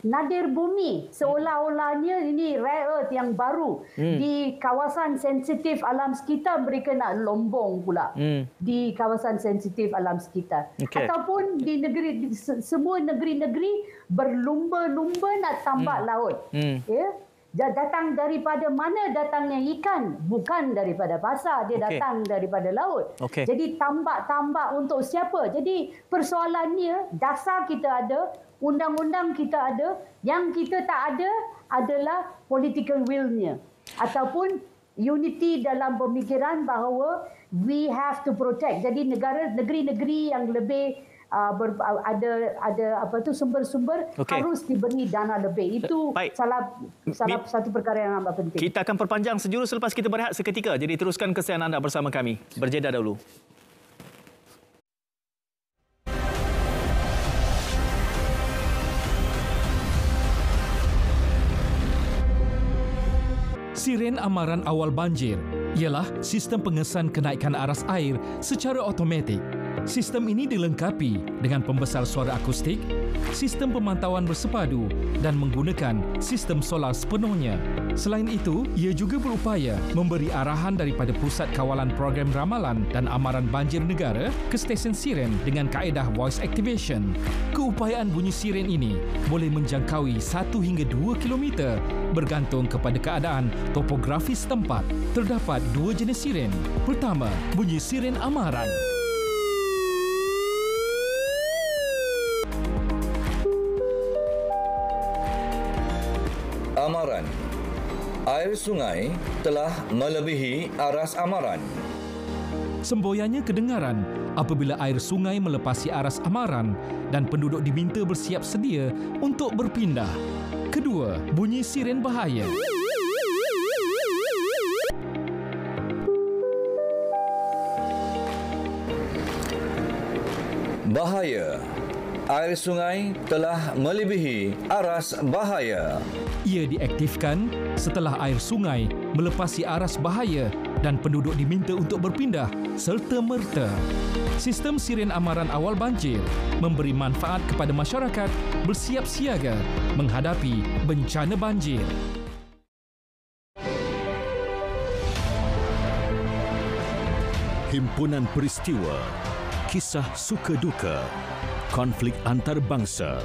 nadir bumi, seolah-olahnya ini rare earth yang baru. Di kawasan sensitif alam sekitar mereka nak lombong pula di kawasan sensitif alam sekitar. Ataupun di semua negeri-negeri berlumba-lumba nak tambak laut. Datang daripada mana datangnya ikan? Bukan daripada pasar, dia datang daripada laut. Jadi tambak-tambak untuk siapa? Jadi persoalannya dasar kita ada, undang-undang kita ada, yang kita tak ada adalah political will-nya ataupun unity dalam pemikiran bahawa we have to protect. Jadi negeri-negeri yang lebih ada sumber-sumber harus diberi dana lebih. Itu salah satu perkara yang amat penting. Kita akan perpanjang sejurus selepas kita berehat seketika. Jadi teruskan kesian anda bersama kami. Berjeda dahulu. Siren amaran awal banjir ialah sistem pengesan kenaikan aras air secara automatik. Sistem ini dilengkapi dengan pembesar suara akustik, sistem pemantauan bersepadu dan menggunakan sistem solar sepenuhnya. Selain itu, ia juga berupaya memberi arahan daripada Pusat Kawalan Program Ramalan dan Amaran Banjir Negara ke stesen siren dengan kaedah voice activation. Keupayaan bunyi siren ini boleh menjangkaui 1 hingga 2 kilometer bergantung kepada keadaan topografi setempat. Terdapat 2 jenis siren. Pertama, bunyi siren amaran. Amaran. Air sungai telah melebihi aras amaran. Semboyannya kedengaran apabila air sungai melepasi aras amaran dan penduduk diminta bersiap sedia untuk berpindah. Kedua, bunyi siren bahaya. Bahaya. Air sungai telah melebihi aras bahaya. Ia diaktifkan setelah air sungai melepasi aras bahaya dan penduduk diminta untuk berpindah serta-merta. Sistem siren amaran awal banjir memberi manfaat kepada masyarakat bersiap siaga menghadapi bencana banjir. Himpunan peristiwa, kisah suka duka, konflik antarabangsa.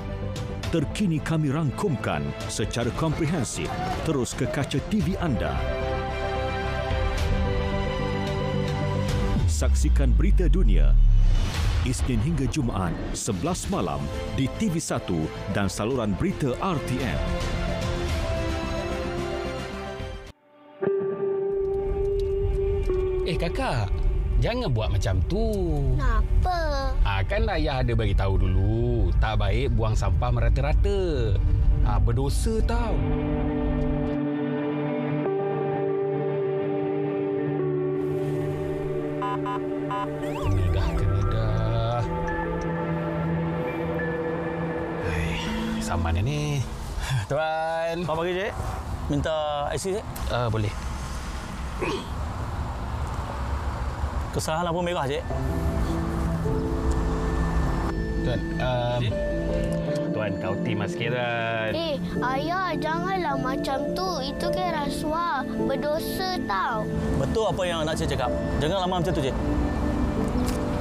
Terkini kami rangkumkan secara komprehensif terus ke kaca TV anda. Saksikan berita dunia Isnin hingga Jumaat 11 malam di TV1 dan saluran berita RTM. Kakak, jangan buat macam tu. Kenapa? Kan ayah ada bagi tahu dulu, tak baik buang sampah merata-rata. Berdosa tau. Kena dah. Saman ni. Tuan. Apa bagi, Cik? Minta IC, Cik? Boleh. Kesalahan lampu merah, Cik. Tuan, Tuan kau timas kiran. Ayah, janganlah macam tu. Itu kan rasuah. Berdosa tau. Betul apa yang nak Cik cakap. Jangan lama macam tu, Cik.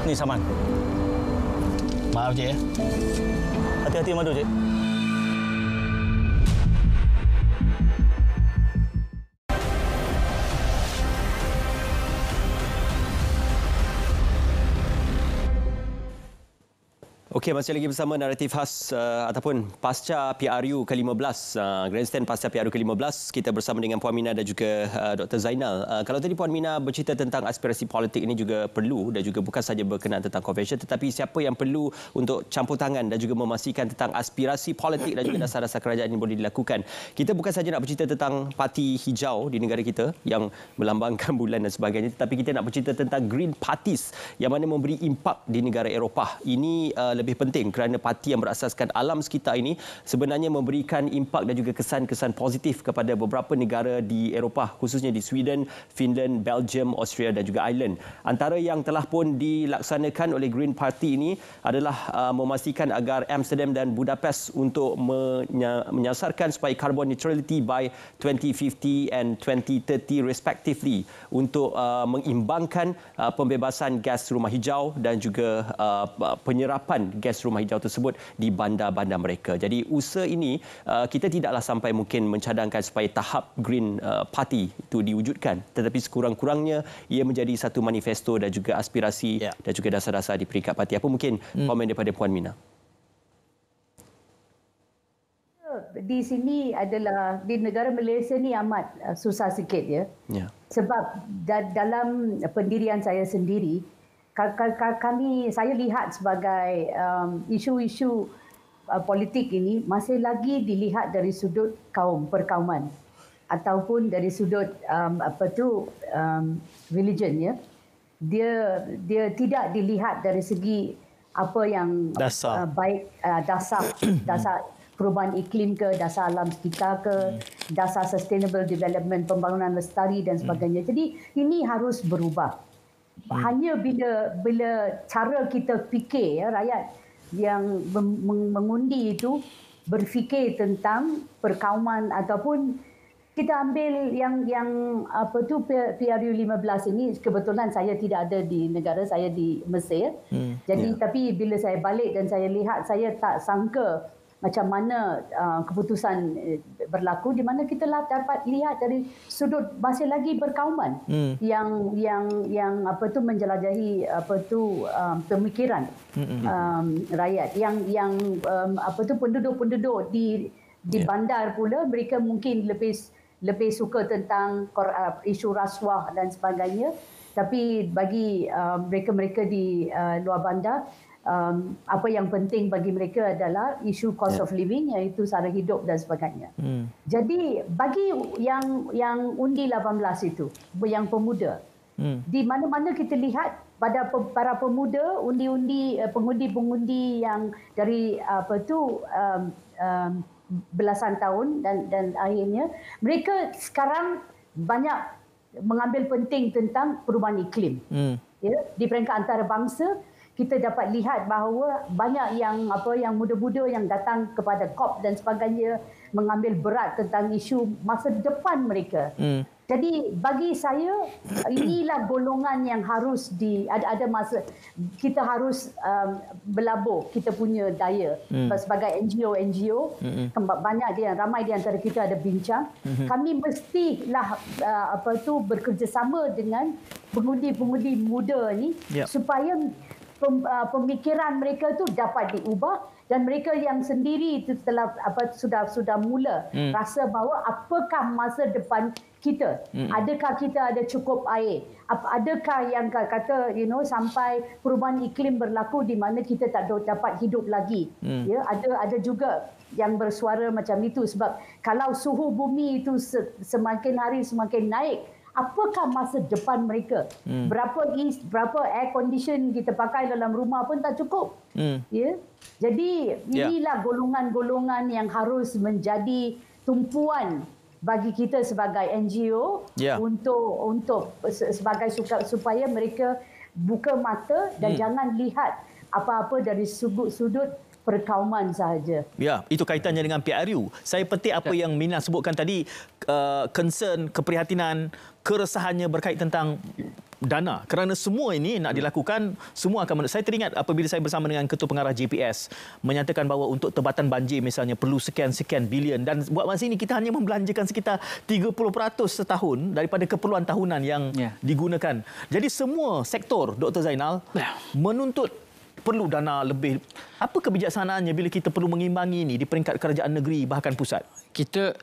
Ni saman. Maaf, Cik. Hati-hati madu, Cik. Okey, masih lagi bersama naratif khas ataupun pasca PRU ke-15, Grandstand pasca PRU ke-15. Kita bersama dengan Puan Mina dan juga Dr. Zainal. Kalau tadi Puan Mina bercerita tentang aspirasi politik ini juga perlu dan juga bukan saja berkenaan tentang convention, tetapi siapa yang perlu untuk campur tangan dan juga memastikan tentang aspirasi politik dan juga dasar-dasar kerajaan ini boleh dilakukan. Kita bukan saja nak bercerita tentang parti hijau di negara kita yang melambangkan bulan dan sebagainya, tetapi kita nak bercerita tentang green parties yang mana memberi impak di negara Eropah. Ini lebih penting kerana parti yang berasaskan alam sekitar ini sebenarnya memberikan impak dan juga kesan-kesan positif kepada beberapa negara di Eropah, khususnya di Sweden, Finland, Belgium, Austria dan juga Ireland. Antara yang telah pun dilaksanakan oleh Green Party ini adalah memastikan agar Amsterdam dan Budapest untuk menyasarkan supaya carbon neutrality by 2050 and 2030 respectively untuk mengimbangkan pembebasan gas rumah hijau dan juga penyerapan gas rumah hijau tersebut di bandar-bandar mereka. Jadi usaha ini kita tidaklah sampai mungkin mencadangkan supaya tahap Green Party itu diwujudkan, tetapi sekurang-kurangnya ia menjadi satu manifesto dan juga aspirasi dan juga dasar-dasar di peringkat parti. Apa mungkin komen daripada Puan Mina? Di sini adalah di negara Malaysia ni amat susah sikit ya. Sebab dalam pendirian saya sendiri, saya lihat sebagai isu-isu politik ini masih lagi dilihat dari sudut perkauman ataupun dari sudut religion ya. Dia tidak dilihat dari segi apa yang baik, dasar perubahan iklim ke, dasar alam sekitar ke, dasar sustainable development, pembangunan lestari dan sebagainya. Jadi ini harus berubah. Hanya bila cara kita fikir, ya, rakyat yang mengundi itu berfikir tentang perkauman ataupun kita ambil yang PRU 15 ini, kebetulan saya tidak ada di negara saya di Mesir. Jadi tapi bila saya balik dan saya lihat, saya tak sangka macam mana keputusan berlaku, di mana kita dapat lihat dari sudut masih lagi berkauman yang menjelajahi pemikiran rakyat yang penduduk-penduduk di bandar pula, mereka mungkin lebih suka tentang isu rasuah dan sebagainya. Tapi bagi mereka-mereka di luar bandar, apa yang penting bagi mereka adalah isu cost of living, iaitu sara hidup dan sebagainya. Jadi bagi yang undi 18 itu, yang pemuda, di mana-mana kita lihat pada para pemuda, pengundi-pengundi yang dari belasan tahun dan akhirnya mereka sekarang banyak mengambil penting tentang perubahan iklim. Ya, di peringkat antarabangsa kita dapat lihat bahawa banyak yang muda-muda yang datang kepada COP dan sebagainya mengambil berat tentang isu masa depan mereka. Jadi bagi saya inilah golongan yang harus ada masa kita harus berlabur kita punya daya sebagai NGO banyak ramai di antara kita ada bincang kami mestilah bekerjasama dengan pengundi-pengundi muda ni supaya pemikiran mereka tu dapat diubah dan mereka yang sendiri itu telah sudah mula rasa bahawa apakah masa depan kita, adakah kita ada cukup air, adakah yang kata sampai perubahan iklim berlaku di mana kita tak dapat hidup lagi. Ya, ada juga yang bersuara macam itu sebab kalau suhu bumi itu semakin hari semakin naik, apakah masa depan mereka? Berapa air condition kita pakai dalam rumah pun tak cukup. Ya. Jadi inilah golongan-golongan yang harus menjadi tumpuan bagi kita sebagai NGO untuk sebagai supaya mereka buka mata dan jangan lihat apa-apa dari sudut perkauman sahaja. Ya, itu kaitannya dengan PRU. Saya petik apa yang Mina sebutkan tadi, concern, keprihatinan, keresahannya berkait tentang dana. Kerana semua ini nak dilakukan, semua akan saya teringat apabila saya bersama dengan Ketua Pengarah JPS menyatakan bahawa untuk tebatan banjir misalnya perlu sekian-sekian bilion dan buat masa ini kita hanya membelanjakan sekitar 30% setahun daripada keperluan tahunan yang digunakan. Jadi semua sektor, Dr. Zainal, menuntut perlu dana lebih. Apa kebijaksanaannya bila kita perlu mengimbangi ini di peringkat kerajaan negeri bahkan pusat? Kita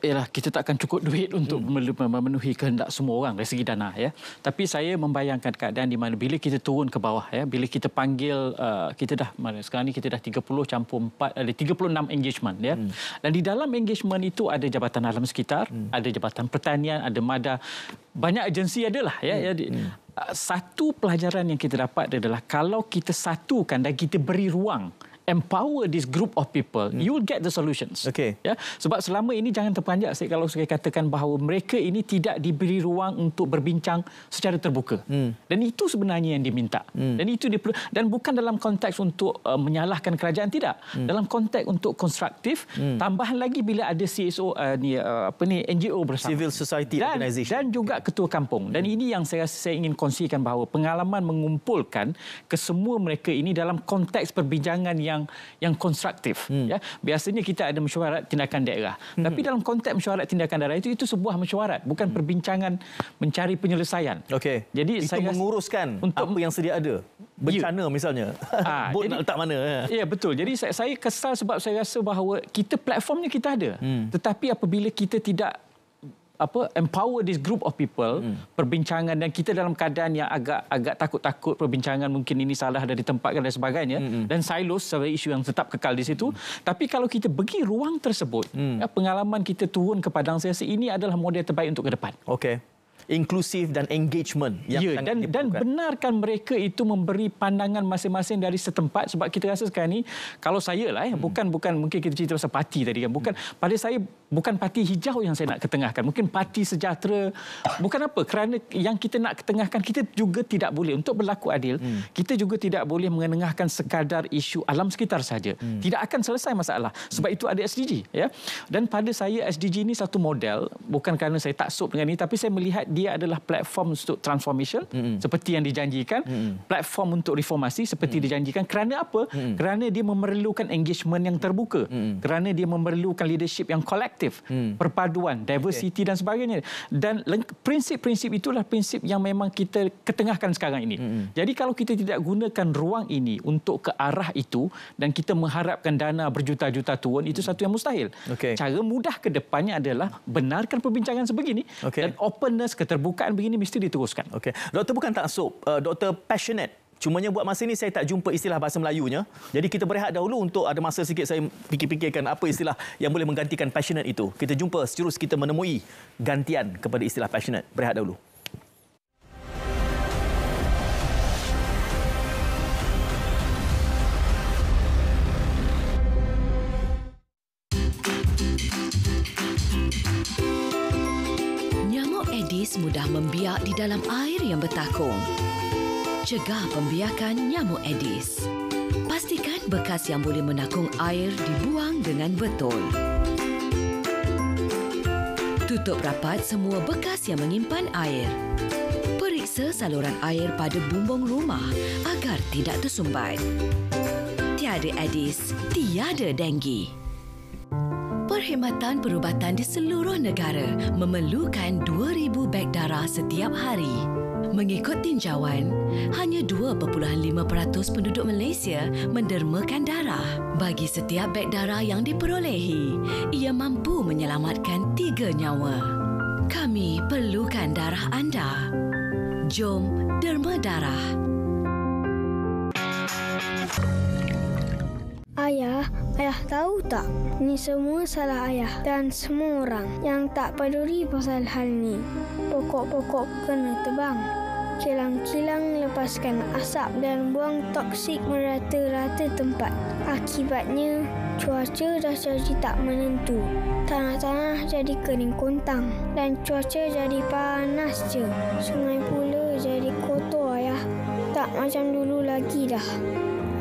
takkan cukup duit untuk memenuhi kehendak semua orang dari segi dana, ya. Tapi saya membayangkan keadaan di mana bila kita turun ke bawah, ya, bila kita panggil sekarang ni kita dah 30 campur 4 ada 36 engagement, ya. Dan di dalam engagement itu ada Jabatan Alam Sekitar, ada Jabatan Pertanian, ada MADA, banyak agensi adalah, ya. Satu pelajaran yang kita dapat adalah kalau kita satukan dan kita beri ruang, empower this group of people, you will get the solutions. Ya, sebab selama ini jangan terperanjat kalau saya katakan bahawa mereka ini tidak diberi ruang untuk berbincang secara terbuka. Dan itu sebenarnya yang diminta. Dan itu dan bukan dalam konteks untuk menyalahkan kerajaan, tidak. Dalam konteks untuk konstruktif, tambahan lagi bila ada CSO NGO bersama, civil society organization dan juga ketua kampung. Dan ini yang saya ingin kongsikan bahawa pengalaman mengumpulkan kesemua mereka ini dalam konteks perbincangan yang konstruktif. Ya, biasanya kita ada mesyuarat tindakan daerah. Tapi dalam konteks mesyuarat tindakan daerah itu sebuah mesyuarat, bukan perbincangan mencari penyelesaian. Jadi itu saya menguruskan untuk apa yang sedia ada. Bencana misalnya. Bot nak letak mana? Ya, betul. Jadi saya kesal sebab saya rasa bahawa platformnya kita ada. Tetapi apabila kita tidak empower this group of people, perbincangan, dan kita dalam keadaan yang agak takut-takut perbincangan mungkin ini salah dan ditempatkan dan sebagainya, dan silos sebagai isu yang tetap kekal di situ. Tapi kalau kita bagi ruang tersebut, pengalaman kita turun ke padang, saya rasa ini adalah model terbaik untuk ke depan. Inklusif dan engagement yang dan benarkan mereka itu memberi pandangan masing-masing dari setempat, sebab kita rasa sekarang ni kalau saya lah bukan mungkin kita cerita pasal parti tadi kan, pada saya bukan parti hijau yang saya nak ketengahkan, mungkin parti sejahtera, bukan apa, kerana yang kita nak ketengahkan, kita juga tidak boleh untuk berlaku adil, kita juga tidak boleh mengenengahkan sekadar isu alam sekitar saja. Tidak akan selesai masalah, sebab itu ada SDG, ya. Dan pada saya SDG ini satu model, bukan kerana saya taksub dengan ini, tapi saya melihat dia adalah platform untuk transformation seperti yang dijanjikan, platform untuk reformasi seperti dijanjikan. Kerana apa? Kerana dia memerlukan engagement yang terbuka, kerana dia memerlukan leadership yang kolektif, kolektif, perpaduan, diversity dan sebagainya. Dan prinsip-prinsip itulah prinsip yang memang kita ketengahkan sekarang ini. Jadi kalau kita tidak gunakan ruang ini untuk ke arah itu dan kita mengharapkan dana berjuta-juta turun, itu satu yang mustahil. Cara mudah ke depannya adalah benarkan perbincangan sebegini dan openness, keterbukaan begini mesti diteruskan. Doktor bukan taksub, doktor passionate. Cumanya buat masa ini saya tak jumpa istilah bahasa Melayunya. Jadi kita berehat dahulu untuk ada masa sikit saya fikir-fikirkan apa istilah yang boleh menggantikan passionate itu. Kita jumpa seterus kita menemui gantian kepada istilah passionate. Berehat dahulu. Nyamuk Aedes mudah membiak di dalam air yang bertakung. Cegah pembiakan nyamuk Aedes. Pastikan bekas yang boleh menakung air dibuang dengan betul. Tutup rapat semua bekas yang menyimpan air. Periksa saluran air pada bumbung rumah agar tidak tersumbat. Tiada Aedes, tiada denggi. Perkhidmatan perubatan di seluruh negara memerlukan 2,000 beg darah setiap hari. Mengikut tinjauan, hanya 2.5% penduduk Malaysia mendermakan darah. Bagi setiap beg darah yang diperolehi, ia mampu menyelamatkan 3 nyawa. Kami perlukan darah anda. Jom derma darah. Ayah tahu tak? Ini semua salah ayah dan semua orang yang tak peduli pasal hal ni. Pokok-pokok kena tebang. Kilang-kilang lepaskan asap dan buang toksik merata-rata tempat. Akibatnya, cuaca dah jadi tak menentu. Tanah-tanah jadi kering kontang dan cuaca jadi panas je. Sungai pula jadi kotor ayah. Tak macam dulu lagi dah.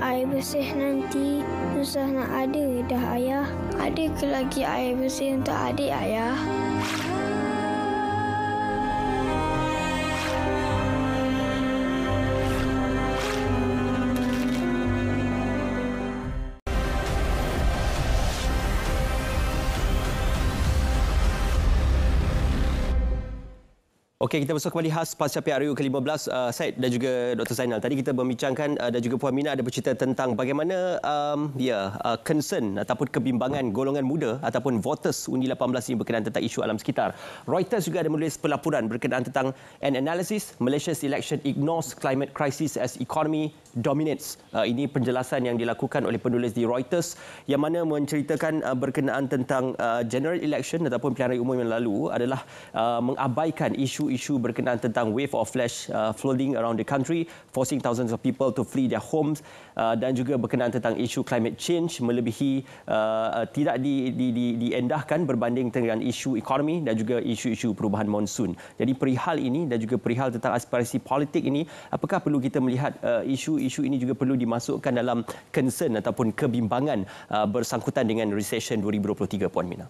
Air bersih nanti susah nak ada dah ayah. Ada ke lagi air bersih untuk adik ayah? Okey, kita bersama kembali khas pasca PRU ke-15, Syed dan juga Dr. Zainal. Tadi kita membincangkan dan juga Puan Mina ada bercerita tentang bagaimana concern ataupun kebimbangan golongan muda ataupun voters undi 18 ini berkenaan tentang isu alam sekitar. Reuters juga ada menulis pelaporan berkenaan tentang an analysis Malaysia's election ignores climate crisis as economy dominates. Ini penjelasan yang dilakukan oleh penulis di Reuters yang mana menceritakan berkenaan tentang general election ataupun pilihan raya umum yang lalu adalah mengabaikan isu berkenaan tentang wave of flash flooding around the country, forcing thousands of people to flee their homes, dan juga berkenaan tentang isu climate change melebihi tidak diendahkan berbanding dengan isu ekonomi dan juga isu-isu perubahan monsun. Jadi perihal ini dan juga perihal tentang aspirasi politik ini, apakah perlu kita melihat isu-isu ini juga perlu dimasukkan dalam concern ataupun kebimbangan bersangkutan dengan recession 2023, Puan Mina?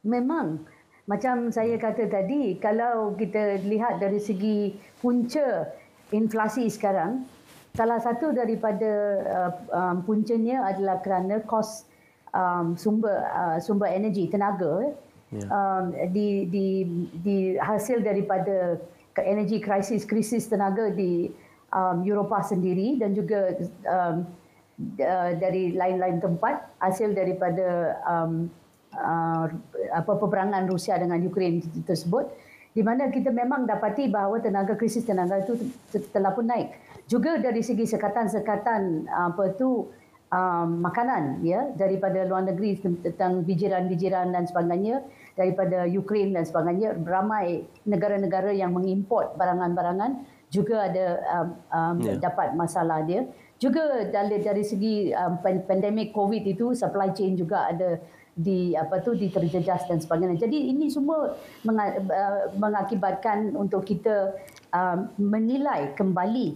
Memang. Macam saya kata tadi, kalau kita lihat dari segi punca inflasi sekarang, salah satu daripada puncanya adalah kerana kos sumber energi, tenaga, di hasil daripada energi krisis tenaga di Eropah sendiri dan juga dari lain-lain tempat, hasil daripada peperangan Rusia dengan Ukraine tersebut, di mana kita memang dapati bahawa krisis tenaga itu telah pun naik. Juga dari segi sekatan-sekatan makanan, ya, daripada luar negeri tentang bijiran-bijiran dan sebagainya, daripada Ukraine dan sebagainya, ramai negara-negara yang mengimport barangan-barangan juga ada dapat masalah dia. Juga dari segi pandemik COVID itu, supply chain juga ada diterjejas dan sebagainya. Jadi ini semua mengakibatkan untuk kita menilai kembali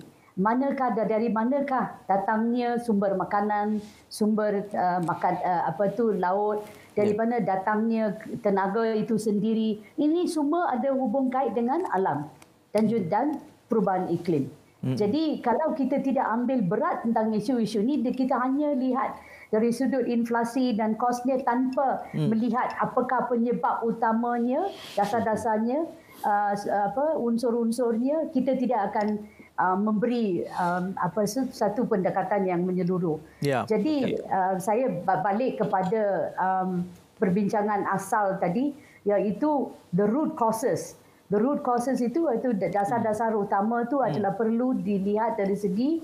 dari manakah datangnya sumber makanan, sumber laut, dari mana datangnya tenaga itu sendiri. Ini semua ada hubung kait dengan alam dan perubahan iklim. Jadi kalau kita tidak ambil berat tentang isu-isu ini, kita hanya lihat dari sudut inflasi dan kosnya tanpa melihat apakah penyebab utamanya, dasar-dasarnya, unsur-unsurnya, kita tidak akan memberi satu pendekatan yang menyeluruh. Jadi saya balik kepada perbincangan asal tadi, iaitu the root causes. The root causes itu dasar-dasar utama itu adalah perlu dilihat dari segi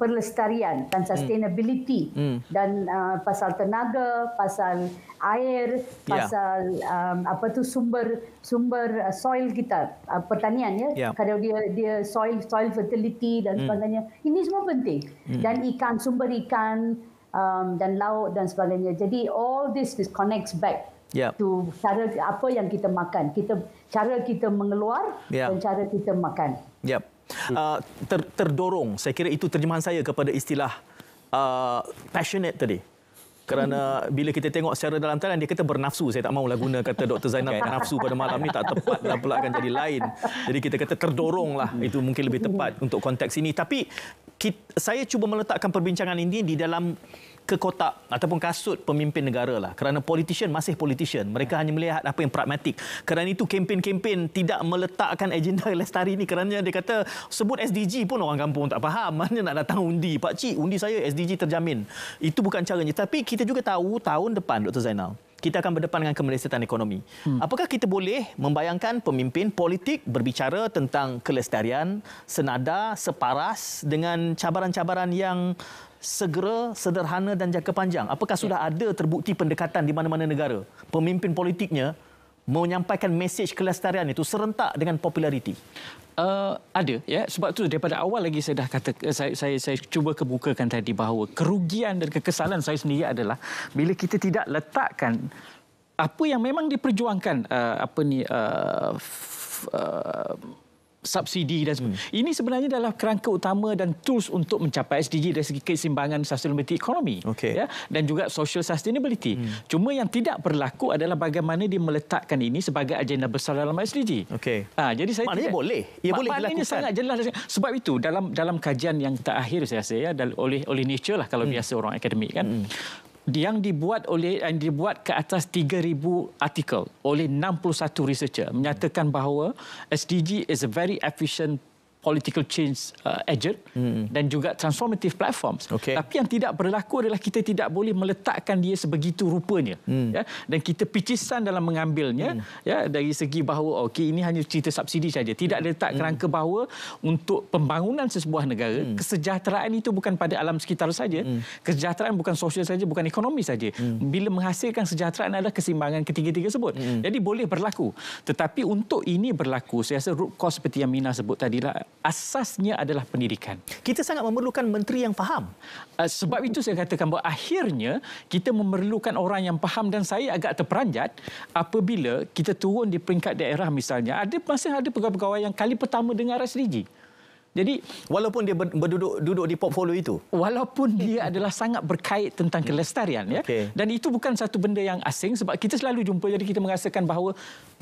pelestarian dan sustainability dan pasal tenaga, pasal air, pasal sumber soil kita, pertanian kalau dia soil fertility dan sebagainya, ini semua penting. Dan sumber ikan dan laut dan sebagainya. Jadi all this connects back to cara apa yang kita makan, cara kita mengeluar dan cara kita makan. Terdorong, saya kira itu terjemahan saya kepada istilah passionate tadi. Kerana bila kita tengok secara dalam talian, dia kata bernafsu. Saya tak mahulah guna kata Dr. Zainal nafsu pada malam ni, tak tepat dan pula akan jadi lain. Jadi kita kata terdorong lah. Itu mungkin lebih tepat untuk konteks ini. Tapi saya cuba meletakkan perbincangan ini di dalam kekotak ataupun kasut pemimpin negara lah. Kerana politician masih politician. Mereka hanya melihat apa yang pragmatik. Kerana itu kempen-kempen tidak meletakkan agenda lestari ini. Kerana dia kata sebut SDG pun orang kampung tak faham. Mana nak datang undi. Pakcik, undi saya SDG terjamin. Itu bukan caranya. Tapi kita juga tahu tahun depan, Dr. Zainal, kita akan berdepan dengan kemelesetan ekonomi. Apakah kita boleh membayangkan pemimpin politik berbicara tentang kelestarian senada, separas dengan cabaran-cabaran yang segera, sederhana dan jangka panjang? Apakah sudah ada terbukti pendekatan di mana-mana negara pemimpin politiknya menyampaikan mesej kelestarian itu serentak dengan populariti? Ada, ya. Sebab tu daripada awal lagi saya dah kata, saya cuba kemukakan tadi bahawa kerugian dan kekesalan saya sendiri adalah bila kita tidak letakkan apa yang memang diperjuangkan subsidi dan sebagainya. Ini sebenarnya adalah kerangka utama dan tools untuk mencapai SDG dari segi keseimbangan sustainability ekonomi, ya, dan juga social sustainability. Cuma yang tidak berlaku adalah bagaimana dia meletakkan ini sebagai agenda besar dalam SDG. Jadi saya maknanya boleh. Ia boleh dilakukan. Sangat jelas. Sebab itu dalam kajian yang terakhir saya rasa, oleh Nature lah kalau biasa orang akademik kan, yang dibuat ke atas 3,000 artikel oleh 61 researcher menyatakan bahawa SDG is a very efficient political change agent dan juga transformative platforms. Tapi yang tidak berlaku adalah kita tidak boleh meletakkan dia sebegitu rupanya, ya, dan kita picisan dalam mengambilnya, ya, dari segi bahawa ini hanya cerita subsidi saja, tidak letak kerangka bahawa untuk pembangunan sesebuah negara, kesejahteraan itu bukan pada alam sekitar saja, kesejahteraan bukan sosial saja, bukan ekonomi saja. Bila menghasilkan kesejahteraan adalah keseimbangan ketiga-tiga tersebut. Jadi boleh berlaku. Tetapi untuk ini berlaku, saya rasa root cause seperti yang Mina sebut tadilah, asasnya adalah pendidikan. Kita sangat memerlukan menteri yang faham. Sebab itu saya katakan bahawa akhirnya kita memerlukan orang yang faham, dan saya agak terperanjat apabila kita turun di peringkat daerah misalnya, masih ada pegawai-pegawai yang kali pertama dengar SDG. Jadi walaupun dia duduk di portfolio itu, walaupun dia adalah sangat berkait tentang kelestarian, ya, dan itu bukan satu benda yang asing sebab kita selalu jumpa. Jadi kita merasakan bahawa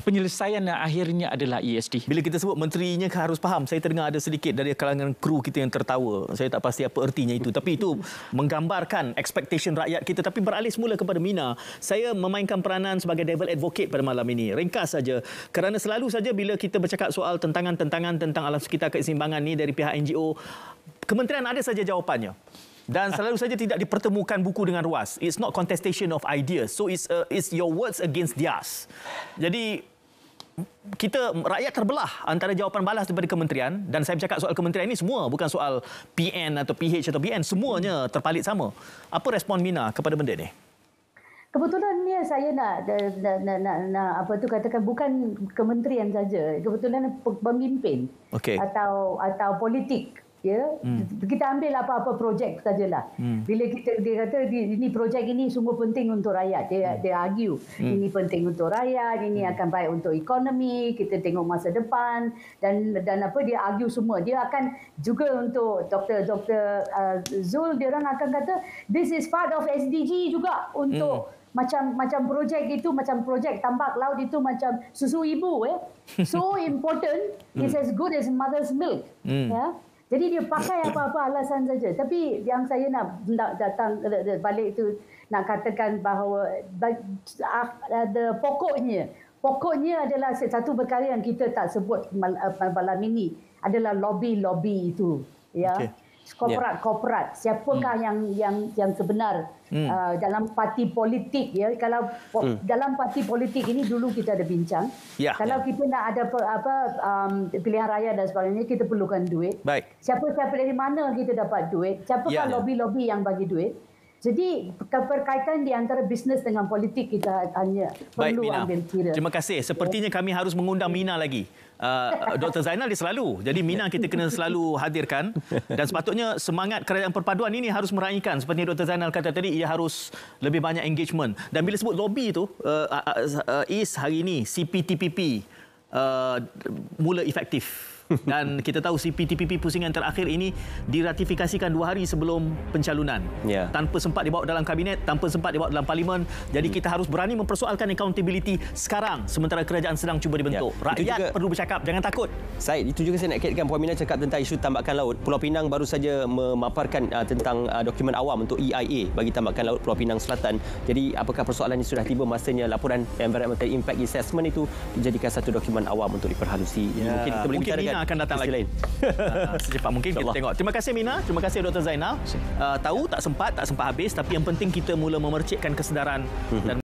penyelesaian yang akhirnya adalah ESD. Bila kita sebut menterinya harus faham, saya terdengar ada sedikit dari kalangan kru kita yang tertawa. Saya tak pasti apa ertinya itu, tapi itu menggambarkan expectation rakyat kita. Tapi beralih semula kepada Mina, saya memainkan peranan sebagai devil advocate pada malam ini. Ringkas saja, kerana selalu saja bila kita bercakap soal tentangan-tentangan tentang alam sekitar keseimbangan ini dari pihak NGO, kementerian ada saja jawapannya. Dan selalu saja tidak dipertemukan buku dengan ruas. It's not contestation of ideas. So it's your words against theirs. Jadi rakyat terbelah antara jawapan balas daripada kementerian, dan saya bercakap soal kementerian ini semua, bukan soal PN atau PH atau BN, semuanya terpalit sama. Apa respon Mina kepada benda ni? Kebetulan ni saya nak katakan bukan kementerian saja, kebetulan pemimpin atau politik, ya. Kita ambil apa-apa projek sajalah. Bila dia kata ini projek ini sungguh penting untuk rakyat, dia argue ini penting untuk rakyat, ini akan baik untuk ekonomi, kita tengok masa depan, dan dia argue semua. Dia akan juga untuk Dr. Zul, dia orang akan kata this is part of SDG juga untuk macam projek itu, macam projek tambak laut itu macam susu ibu, so important, it's as good as mother's milk, ya. Jadi dia pakai apa-apa alasan saja. Tapi yang saya nak datang balik itu nak katakan bahawa pokoknya adalah satu perkara yang kita tak sebut malam ini adalah lobby itu, ya. Okay. Korporat, siapakah yang sebenar dalam parti politik, ya. Kalau dalam parti politik ini dulu kita ada bincang. Kalau kita nak ada pilihan raya dan sebagainya, kita perlukan duit. Baik. Siapa dari mana kita dapat duit? Siapakah lobby-lobby yang bagi duit? Jadi keberkaitan di antara bisnes dengan politik kita hanya perlu ambil kira. Terima kasih. Sepertinya kami harus mengundang Mina lagi. Dr. Zainal dia selalu. Jadi Mina kita kena selalu hadirkan. Dan sepatutnya semangat kerajaan perpaduan ini harus meraihkan. Seperti Dr. Zainal kata tadi, ia harus lebih banyak engagement. Dan bila sebut lobby itu, hari ini CPTPP mula efektif. Dan kita tahu CPTPP pusingan terakhir ini diratifikasikan 2 hari sebelum pencalonan. Tanpa sempat dibawa dalam kabinet, tanpa sempat dibawa dalam parlimen. Jadi kita harus berani mempersoalkan accountability sekarang sementara kerajaan sedang cuba dibentuk. Rakyat perlu bercakap, jangan takut. Syed, itu juga saya nak kaitkan. Puan Mina cakap tentang isu tambakan laut. Pulau Pinang baru saja memaparkan tentang dokumen awam untuk EIA bagi tambakan laut Pulau Pinang Selatan. Jadi apakah persoalan ini sudah tiba masanya laporan Environmental Impact Assessment itu dijadikan satu dokumen awam untuk diperhalusi? Mungkin kita boleh bicarakan akan datang lagi. Secepat mungkin kita tengok. Terima kasih Mina, terima kasih Dr. Zainal. Tahu tak sempat habis, tapi yang penting kita mula memercikkan kesedaran dan